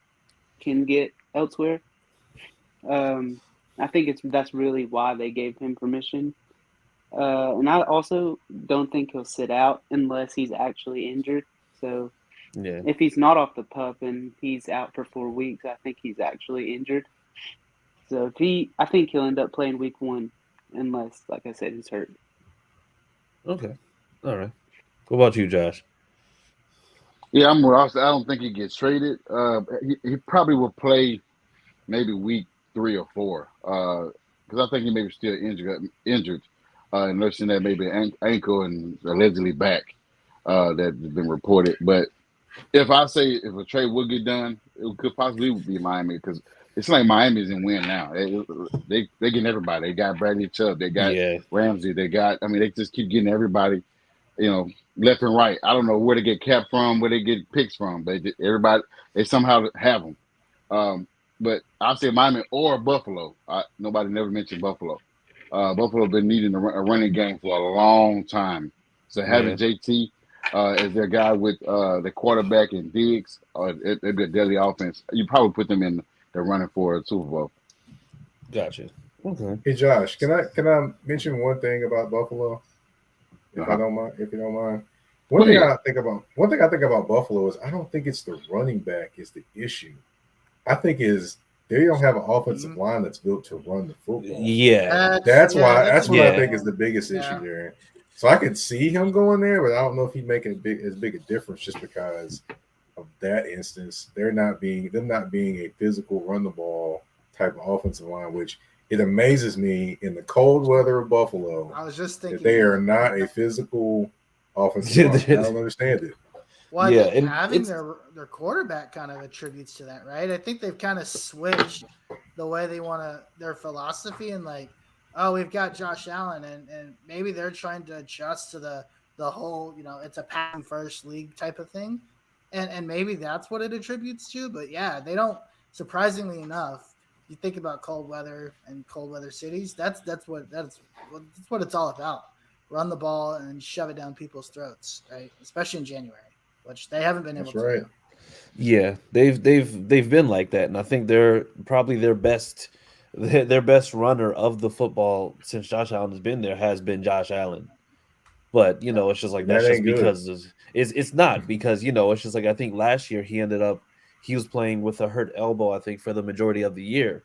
can get elsewhere. I think that's really why they gave him permission. And I also don't think he'll sit out unless he's actually injured. So Yeah. if he's not off the pup and he's out for 4 weeks, I think he's actually injured. So I think he'll end up playing week 1 unless, like I said, he's hurt. Okay. All right. What about you, Josh? Yeah, I'm more. I don't think he gets traded. He probably will play maybe week 3 or 4 because I think he may be still injured. Nursing that maybe ankle and allegedly back that's been reported. But if a trade would get done, it could possibly be Miami because it's like Miami's in win now. They getting everybody. They got Bradley Chubb. They got Ramsey. They just keep getting everybody, left and right. I don't know where they get capped from, where they get picks from. They somehow have them. But I'll say Miami or Buffalo. Nobody never mentioned Buffalo. Buffalo been needing a running game for a long time. So having JT as their guy with the quarterback and Diggs, it'd be a deadly offense. You probably put them in the running for a Super Bowl. Gotcha. Okay. Hey Josh, can I mention one thing about Buffalo? If you don't mind. One thing I think about Buffalo is I don't think it's the running back is the issue. I think they don't have an offensive line that's built to run the football. Yeah. That's what I think is the biggest issue there. So I could see him going there, but I don't know if he'd make as big a difference just because of that instance. Them not being a physical run the ball type of offensive line, which it amazes me in the cold weather of Buffalo. I was just thinking that they are not a physical offensive line. I don't understand it. Well, I think having their quarterback kind of attributes to that, right? I think they've kind of switched the way they want their philosophy and we've got Josh Allen and maybe they're trying to adjust to the whole, it's a passing first league type of thing. And maybe that's what it attributes to. But yeah, they don't, surprisingly enough, you think about cold weather and cold weather cities, that's what it's all about. Run the ball and shove it down people's throats, right? Especially in January, which they haven't been able to do. Yeah, they've been like that, and I think they're probably their best runner of the football since Josh Allen has been there has been Josh Allen. But it's just like that's just because it's not because it's just like I think last year he was playing with a hurt elbow, I think, for the majority of the year.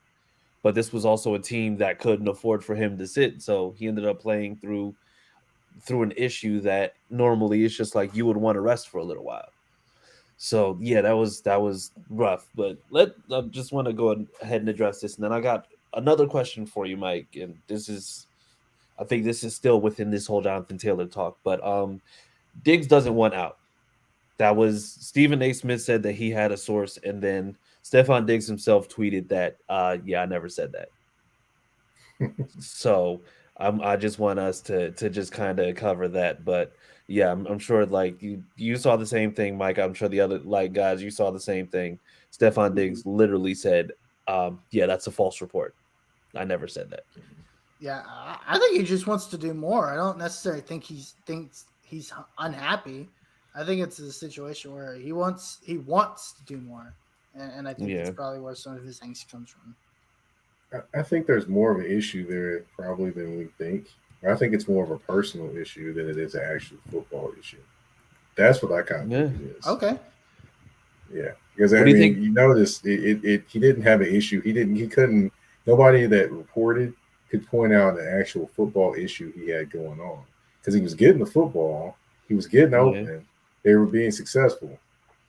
But this was also a team that couldn't afford for him to sit, so he ended up playing through an issue that normally it's just like you would want to rest for a little while. So yeah, that was rough. But I just want to go ahead and address this, and then I got another question for you, Mike. And I think this is still within this whole Jonathan Taylor talk. But Diggs doesn't want out. That was Stephen A. Smith said that he had a source, and then Stephon Diggs himself tweeted that, I never said that. So I just want us to just kind of cover that. But yeah, I'm sure like you saw the same thing, Mike. I'm sure the other guys, you saw the same thing. Stephon Diggs literally said, that's a false report. I never said that. Yeah, I think he just wants to do more. I don't necessarily think he thinks he's unhappy. I think it's a situation where he wants to do more, and I think that's probably where some of his angst comes from. I think there's more of an issue there probably than we think. I think it's more of a personal issue than it is an actual football issue. That's what I kind of think it is. Okay. Yeah, because you notice he didn't have an issue. He couldn't. Nobody that reported could point out an actual football issue he had going on because he was getting the football, he was getting open, they were being successful.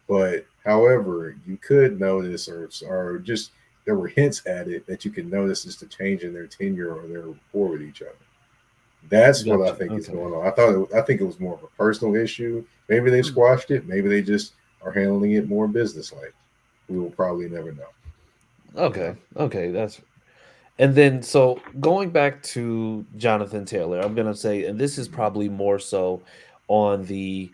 But however, you could notice or just there were hints at it that you could notice just a change in their tenure or their rapport with each other. That's what I think is going on. I think it was more of a personal issue. Maybe they squashed it. Maybe they just are handling it more business-like. We will probably never know. Okay, and then so going back to Jonathan Taylor, I'm gonna say, and this is probably more so on the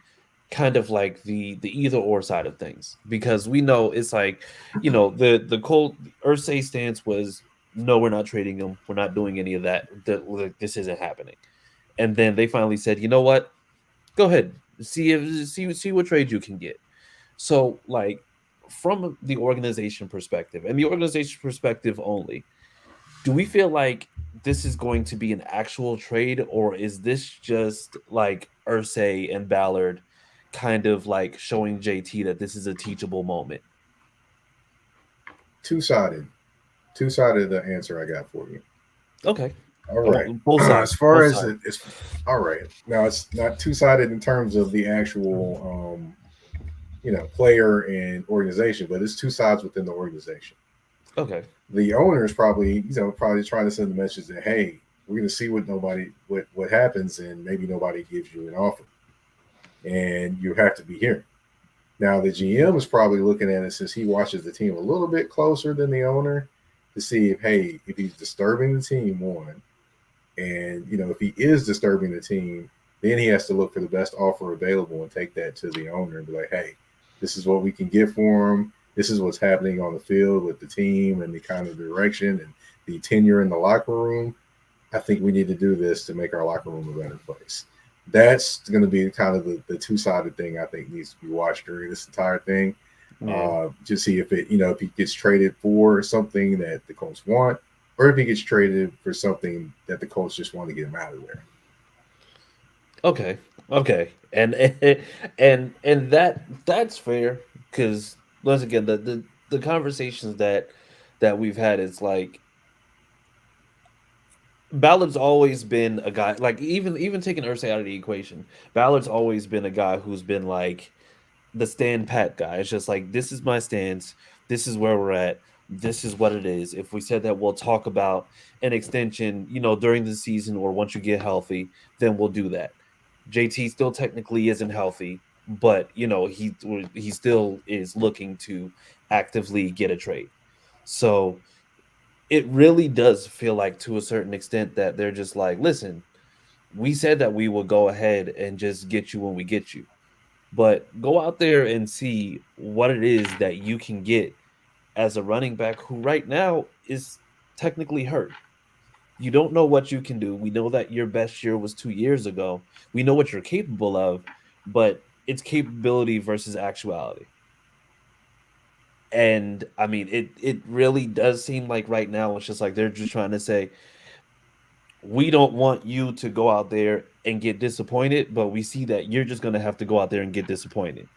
kind of like the either or side of things, because we know it's like the Colt Irsay stance was no, we're not trading him. We're not doing any of that. This isn't happening. And then they finally said, you know what? Go ahead, see what trade you can get. So, like, from the organization perspective and the organization perspective only, do we feel like this is going to be an actual trade, or is this just like Irsay and Ballard kind of like showing JT that this is a teachable moment? Two-sided. Two-sided the answer I got for you. Okay. All right. Both sides. As far Both as sides. it's all right. Now it's not two-sided in terms of the actual player and organization, but it's two sides within the organization. Okay. The owner is probably trying to send the message that, hey, we're going to see what happens, and maybe nobody gives you an offer, and you have to be here. Now the GM is probably looking at it, since he watches the team a little bit closer than the owner, to see if he's disturbing the team, one, and if he is disturbing the team, then he has to look for the best offer available and take that to the owner and be like, hey, this is what we can get for him. This is what's happening on the field with the team and the kind of direction and the tenure in the locker room. I think we need to do this to make our locker room a better place. That's going to be kind of the two-sided thing I think needs to be watched during this entire thing. To see if if he gets traded for something that the Colts want, or if he gets traded for something that the Colts just want to get him out of there. Okay. And that's fair, because once again, the conversations that we've had, is like, Ballard's always been a guy, like, even taking Irsay out of the equation, Ballard's always been a guy who's been like the stand pat guy. It's just like, this is my stance, this is where we're at, this is what it is. If we said that we'll talk about an extension, during the season or once you get healthy, then we'll do that. JT still technically isn't healthy, but he still is looking to actively get a trade. So it really does feel like, to a certain extent, that they're just like, listen, we said that we will go ahead and just get you when we get you, but go out there and see what it is that you can get as a running back who right now is technically hurt. You don't know what you can do. We know that your best year was 2 years ago. We know what you're capable of, but it's capability versus actuality. And I mean, it really does seem like right now it's just like they're just trying to say, we don't want you to go out there and get disappointed, but we see that you're just going to have to go out there and get disappointed.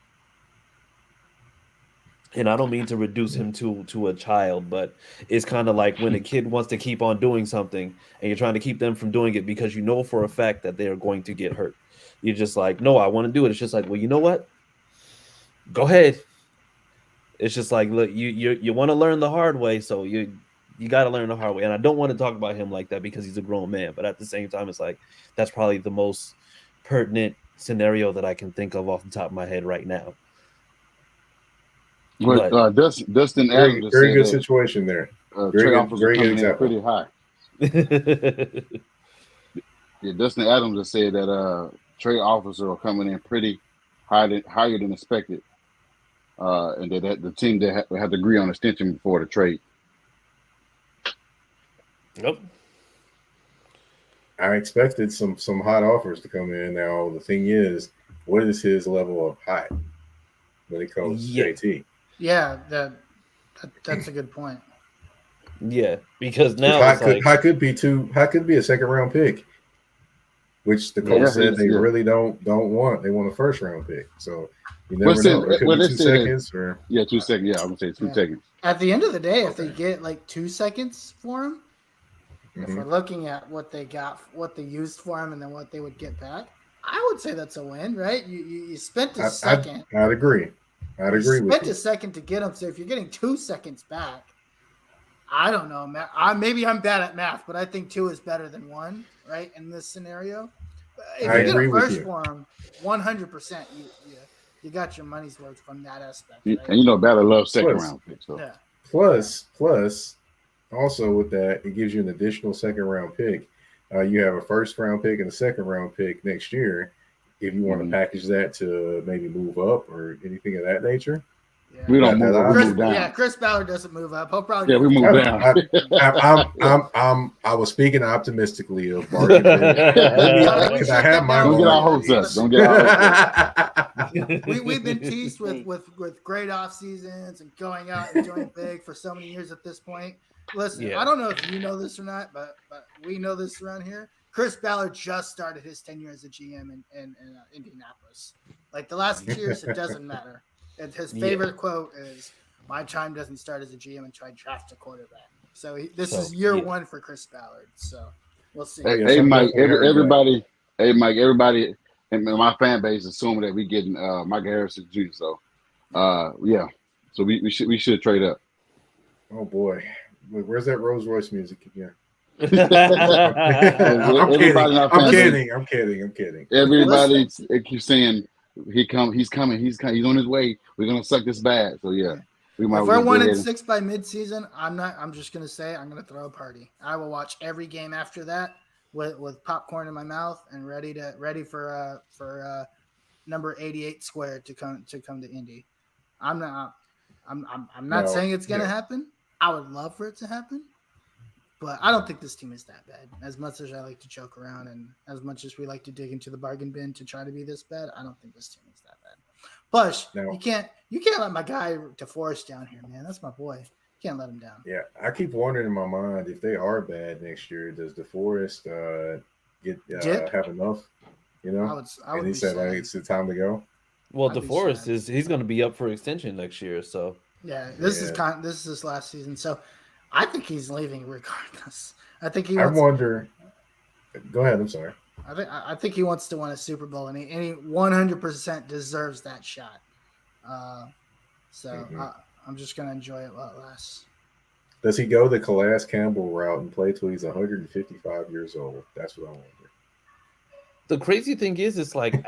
And I don't mean to reduce him to a child, but it's kind of like when a kid wants to keep on doing something and you're trying to keep them from doing it because you know for a fact that they are going to get hurt. You're just like, no, I want to do it. It's just like, well, you know what? Go ahead. It's just like, look, you want to learn the hard way, so you got to learn the hard way. And I don't want to talk about him like that because he's a grown man, but at the same time, it's like, that's probably the most pertinent scenario that I can think of off the top of my head right now. But Dustin Adams, very good situation there. Trade offers are coming in pretty high. Yeah, Dustin Adams has said that trade offers are coming in pretty higher than expected, and that the team that had to agree on extension before the trade. Nope. I expected some hot offers to come in. Now the thing is, what is his level of hot when it comes to JT? Yeah, that's a good point. Yeah, because now hot could be a second round pick, which the Colts said they really don't want. They want a first round pick. So you never know. It could be 2 seconds or 2 seconds. Yeah, I'm gonna say 2 seconds. At the end of the day, if they get like 2 seconds for him, if we're looking at what they got, what they used for him, and then what they would get back, I would say that's a win, right? You spent a second. I'd agree. I'd agree with you. Spent a second to get him. So if you're getting 2 seconds back, I don't know, man. Maybe I'm bad at math, but I think 2 is better than 1, right? In this scenario, if you get a first for him, 100%, you got your money's worth from that aspect. Right? And Batter loves second round picks. So. Yeah. Plus, also with that, it gives you an additional second round pick. You have a first round pick and a second round pick next year. If you want to package that to maybe move up or anything of that nature, Yeah. We don't move up. We move down. Yeah, Chris Ballard doesn't move up. He'll probably we move down. I was speaking optimistically of Bargainville because I have my Don't get our hopes up. Don't get our hopes up. We've been teased with great off seasons and going out and doing big for so many years at this point. Listen, I don't know if you know this or not, but we know this around here. Chris Ballard just started his tenure as a GM in Indianapolis. Like the last 2 years, it doesn't matter. And his favorite quote is, "My time doesn't start as a GM until I draft a quarterback." So this is year one for Chris Ballard. So we'll see. Hey, Mike, everybody, and my fan base assuming that we getting Mike Harrison Jr. So, so we should trade up. Oh boy, where's that Rolls Royce music again? I'm kidding. Everybody keeps saying he's coming. He's on his way. We're gonna suck this bad. So yeah, we might. If we're 1-6 by midseason, I'm just gonna say I'm gonna throw a party. I will watch every game after that with popcorn in my mouth and ready for number 88 squared to come to Indy. I'm not saying it's gonna happen. I would love for it to happen. But I don't think this team is that bad. As much as I like to joke around and as much as we like to dig into the bargain bin to try to be this bad, I don't think this team is that bad. Plus, you can't let my guy DeForest down here, man. That's my boy. You can't let him down. Yeah, I keep wondering in my mind if they are bad next year, does DeForest have enough? You know, I would he said like it's the time to go. Well, DeForest he's going to be up for extension next year, so this is his last season, so. I think he's leaving regardless. I wonder. Go ahead. I'm sorry. I think he wants to win a Super Bowl, and he 100% deserves that shot. I'm just gonna enjoy it while it lasts. Does he go the Calais Campbell route and play till he's 155 years old? That's what I wonder. The crazy thing is, it's like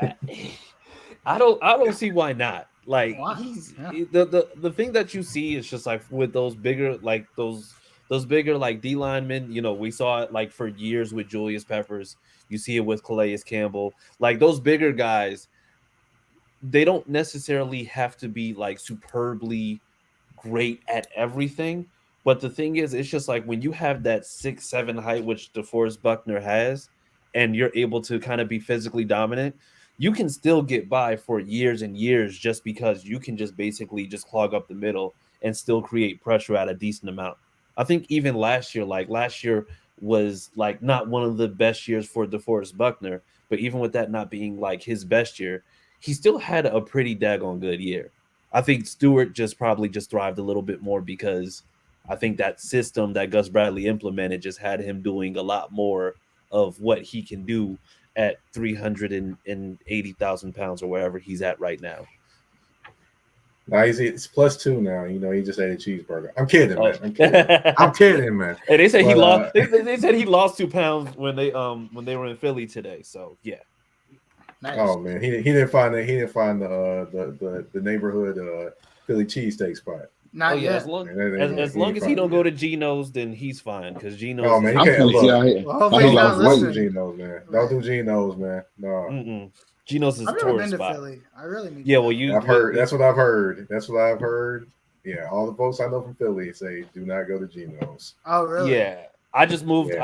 I don't see why not. Like the thing that you see is just like with those bigger like D linemen, you know, we saw it like for years with Julius Peppers. You see it with Calais Campbell. Like those bigger guys, they don't necessarily have to be like superbly great at everything. But the thing is, it's just like when you have that 6'7" height, which DeForest Buckner has, and you're able to kind of be physically dominant, you can still get by for years and years just because you can just basically just clog up the middle and still create pressure at a decent amount. I think even last year was like not one of the best years for DeForest Buckner, but even with that not being like his best year, he still had a pretty daggone good year. I think Stewart just probably thrived a little bit more because I think that system that Gus Bradley implemented just had him doing a lot more of what he can do at 380,000 pounds or wherever he's at right now. Now it's +2 now. You know, he just ate a cheeseburger. I'm kidding, man. I'm kidding, man. And they said he lost. They said he lost 2 pounds when they were in Philly today. So yeah. Nice. Oh man, he didn't find the neighborhood Philly cheesesteak spot. Not yet. As long as he don't go to Geno's, then he's fine. Because Geno's. Oh man, he can't look. Don't do Geno's, man. Don't do Geno's, man. No. Mm-mm. Geno's is I've a never been tourist to spot. Philly. I really need. Yeah, well, I've heard. That's what I've heard. Yeah, all the folks I know from Philly say do not go to Geno's. Oh, really? Yeah. I just moved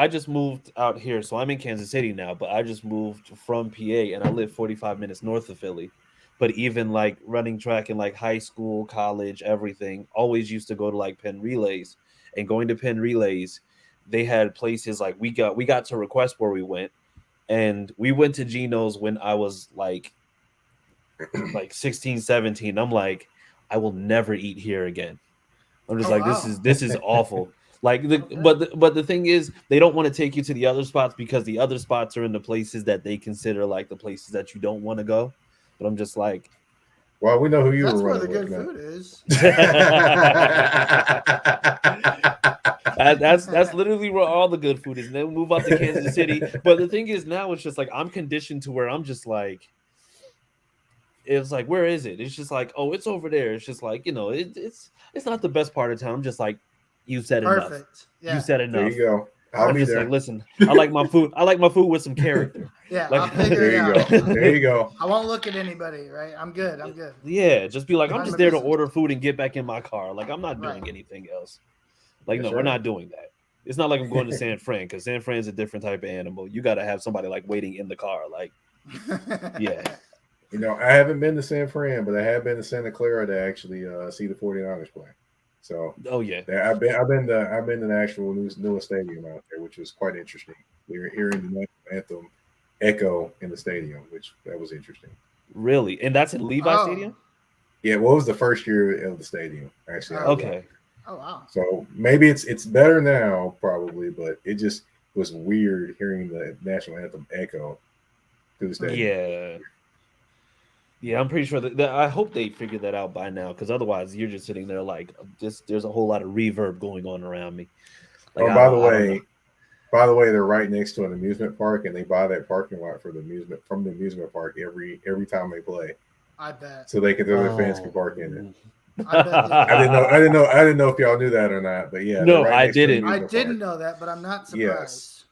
out here, so I'm in Kansas City now. But I just moved from PA, and I live 45 minutes north of Philly. But even like running track in like high school, college, everything, always used to go to like Penn Relays. And going to Penn Relays, they had places like we got to request where we went, and we went to Geno's when I was like 16, 17. I'm like, I will never eat here again. I'm just this is awful. Like but the thing is, they don't want to take you to the other spots because the other spots are in the places that they consider like the places that you don't want to go. But I'm just like, well, we know who you that's were. That's where the good food is. That's literally where all the good food is. And then we move out to Kansas City. But the thing is, now it's just like I'm conditioned to where I'm just like, it's like, where is it? It's just like, oh, it's over there. It's just like, you know, it's not the best part of town. I'm just like, you said enough. Perfect. Yeah. You said enough. There you go. I'll I'm be just there. like, listen, I like my food. I like my food with some character. Yeah, Like, I'll figure it There out. you go. There you go. I won't look at anybody, right? I'm good. Yeah, just be like, I'm Mind just my there to business. order food and get back in my car. Like, I'm not Right. doing anything else. Like, That's no, we're right. not doing that. It's not like I'm going to San Fran, because San Fran's a different type of animal. You got to have somebody like waiting in the car. Like, yeah. You know, I haven't been to San Fran, but I have been to Santa Clara to actually see the 49ers play. So, Oh yeah. I've been to the actual newest stadium out there, which was quite interesting. We were hearing the national anthem echo in the stadium, which that was interesting. Really? And that's in Levi Stadium? Yeah, what was the first year of the stadium? Actually, Okay. Oh wow. So maybe it's better now, probably, but it just was weird hearing the national anthem echo through the stadium. Yeah. Yeah, I'm pretty sure that I hope they figured that out by now, because otherwise you're just sitting there like, there's a whole lot of reverb going on around me. Like, By the way, they're right next to an amusement park, and they buy that parking lot from the amusement park every time they play. I bet. So their fans can park in it. I bet. I didn't know if y'all knew that or not, but yeah. No, right I next to the didn't. I amusement didn't park. know that, but I'm not surprised.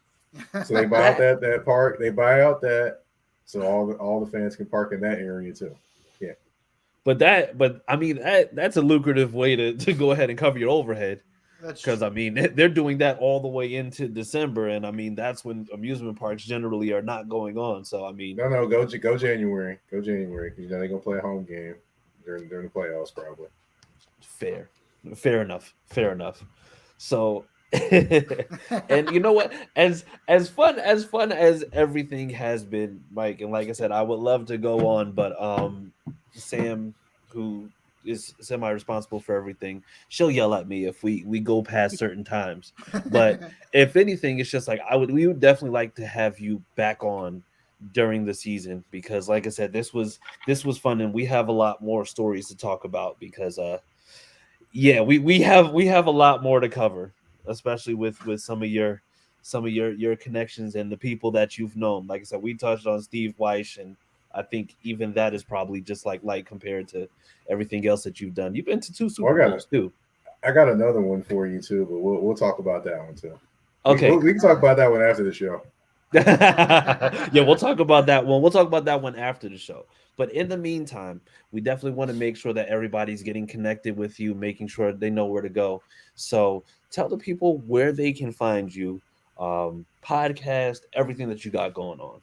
Yes. So they buy out that park. They buy out that, so all the fans can park in that area too. Yeah. But I mean that's a lucrative way to go ahead and cover your overhead. Because I mean they're doing that all the way into December, and I mean that's when amusement parks generally are not going on. So I mean, no, go January, because they're gonna play a home game during the playoffs probably. Fair enough. So, and you know what? As fun as everything has been, Mike, and like I said, I would love to go on, but Sam, who is semi-responsible for everything, she'll yell at me if we go past certain times. But if anything, it's just like we would definitely like to have you back on during the season, because like I said, this was fun, and we have a lot more stories to talk about, because we have a lot more to cover, especially with some of your connections and the people that you've known. Like I said, we touched on Steve Weish, and I think even that is probably just like light compared to everything else that you've done. You've been to 2 Super Bowls too. I got another one for you too, but we'll talk about that one too. Okay, we can talk about that one after the show. Yeah, we'll talk about that one. We'll talk about that one after the show. But in the meantime, we definitely want to make sure that everybody's getting connected with you, making sure they know where to go. So tell the people where they can find you, podcast, everything that you got going on.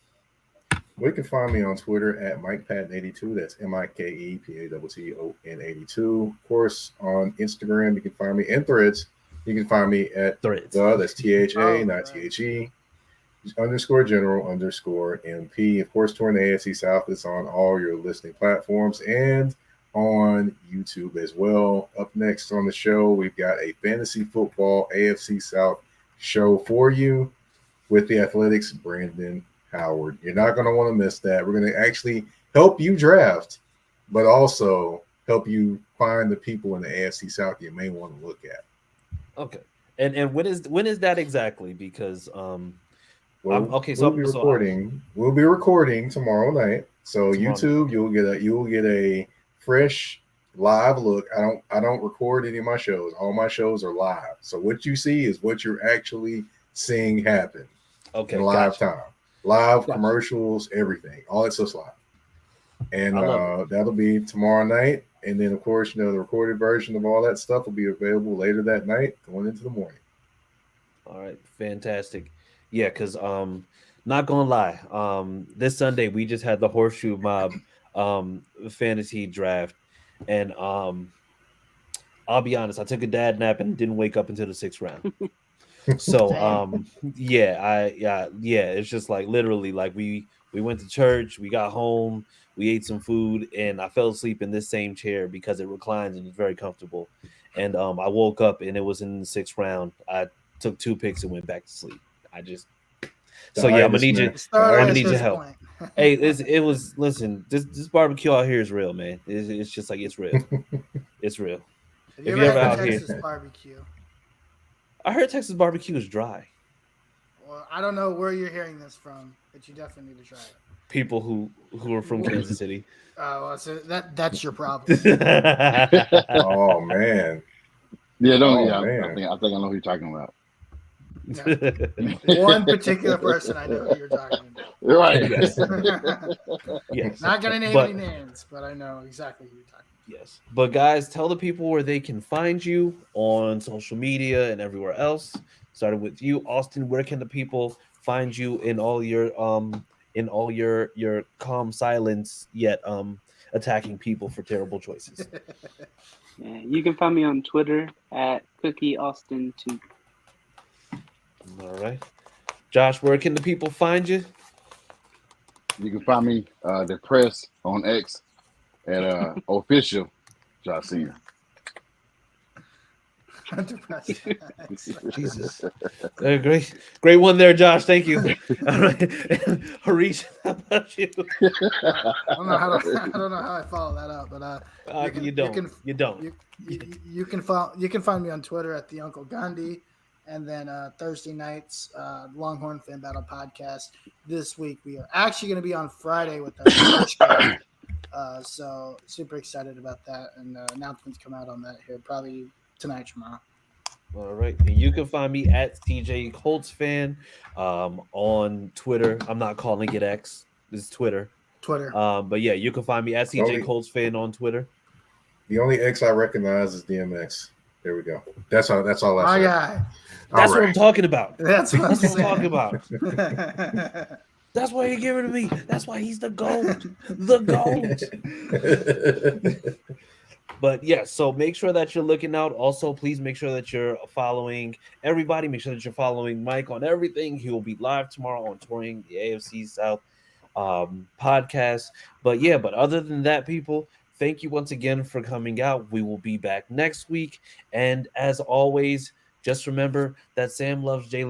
Well, you can find me on Twitter at MikePatton82. That's MikePatton 82. Of course, on Instagram, you can find me, and Threads. You can find me at Threads. That's THA, not THE. _general_MP. Of course, touring the AFC South. It's on all your listening platforms and on YouTube as well. Up next on the show, we've got a fantasy football AFC South show for you with the Athletics' Brandon Howard. You're not going to want to miss that. We're going to actually help you draft, but also help you find the people in the AFC South you may want to look at. Okay. And when is that exactly? Because we'll be recording tomorrow night. So YouTube, you'll get a fresh live look. I don't record any of my shows. All my shows are live. So what you see is what you're actually seeing happen. Okay. In live time. Live commercials, everything. All that stuff's live. And that'll be tomorrow night. And then, of course, the recorded version of all that stuff will be available later that night, going into the morning. All right. Fantastic. Yeah, because not gonna lie, this Sunday we just had the Horseshoe Mob fantasy draft, and I'll be honest, I took a dad nap and didn't wake up until the 6th round. So it's just like literally like we went to church, we got home, we ate some food, and I fell asleep in this same chair because it reclines and it's very comfortable. And I woke up and it was in the 6th round. I took 2 picks and went back to sleep. I'm gonna need you. I'm gonna need your help. Hey, listen. This barbecue out here is real, man. It's just like it's real. It's real. If you ever out here, Texas barbecue. I heard Texas barbecue is dry. Well, I don't know where you're hearing this from, but you definitely need to try it. People who are from Kansas City. So that's your problem. Oh man. Yeah, man. I think I know who you're talking about. Yeah. One particular person I know who you're talking about. Right. Yes. Not gonna name any names, but I know exactly who you're talking about. Yes. But guys, tell the people where they can find you on social media and everywhere else. Starting with you, Austin. Where can the people find you in all your calm silence yet attacking people for terrible choices? Yeah, you can find me on Twitter at CookieAustin2. All right. Josh, where can the people find you? You can find me the press on X at official Josh Senior. Jesus. Great one there, Josh. Thank you. All right. Harish, how about you? I don't know how I follow that up, but you don't. You can find me on Twitter at the Uncle Gandhi, and then Thursday nights Longhorn Fan Battle podcast. This week we are actually going to be on Friday with our first game, so super excited about that, and announcements come out on that here probably tonight, tomorrow. All right. And you can find me at CJ Colts fan on Twitter. I'm not calling it X. It's Twitter. But yeah, you can find me at CJ Colts fan on Twitter. The only X I recognize is DMX. There we go. That's all I say. My guy. That's what I'm talking about. That's what I'm talking about. That's why you're giving to me. That's why he's the GOAT. The GOAT. But yeah, so make sure that you're looking out. Also, please make sure that you're following everybody. Make sure that you're following Mike on everything. He will be live tomorrow on Touring the AFC South podcast. But yeah, but other than that, people, thank you once again for coming out. We will be back next week. And as always, just remember that Sam loves Jalen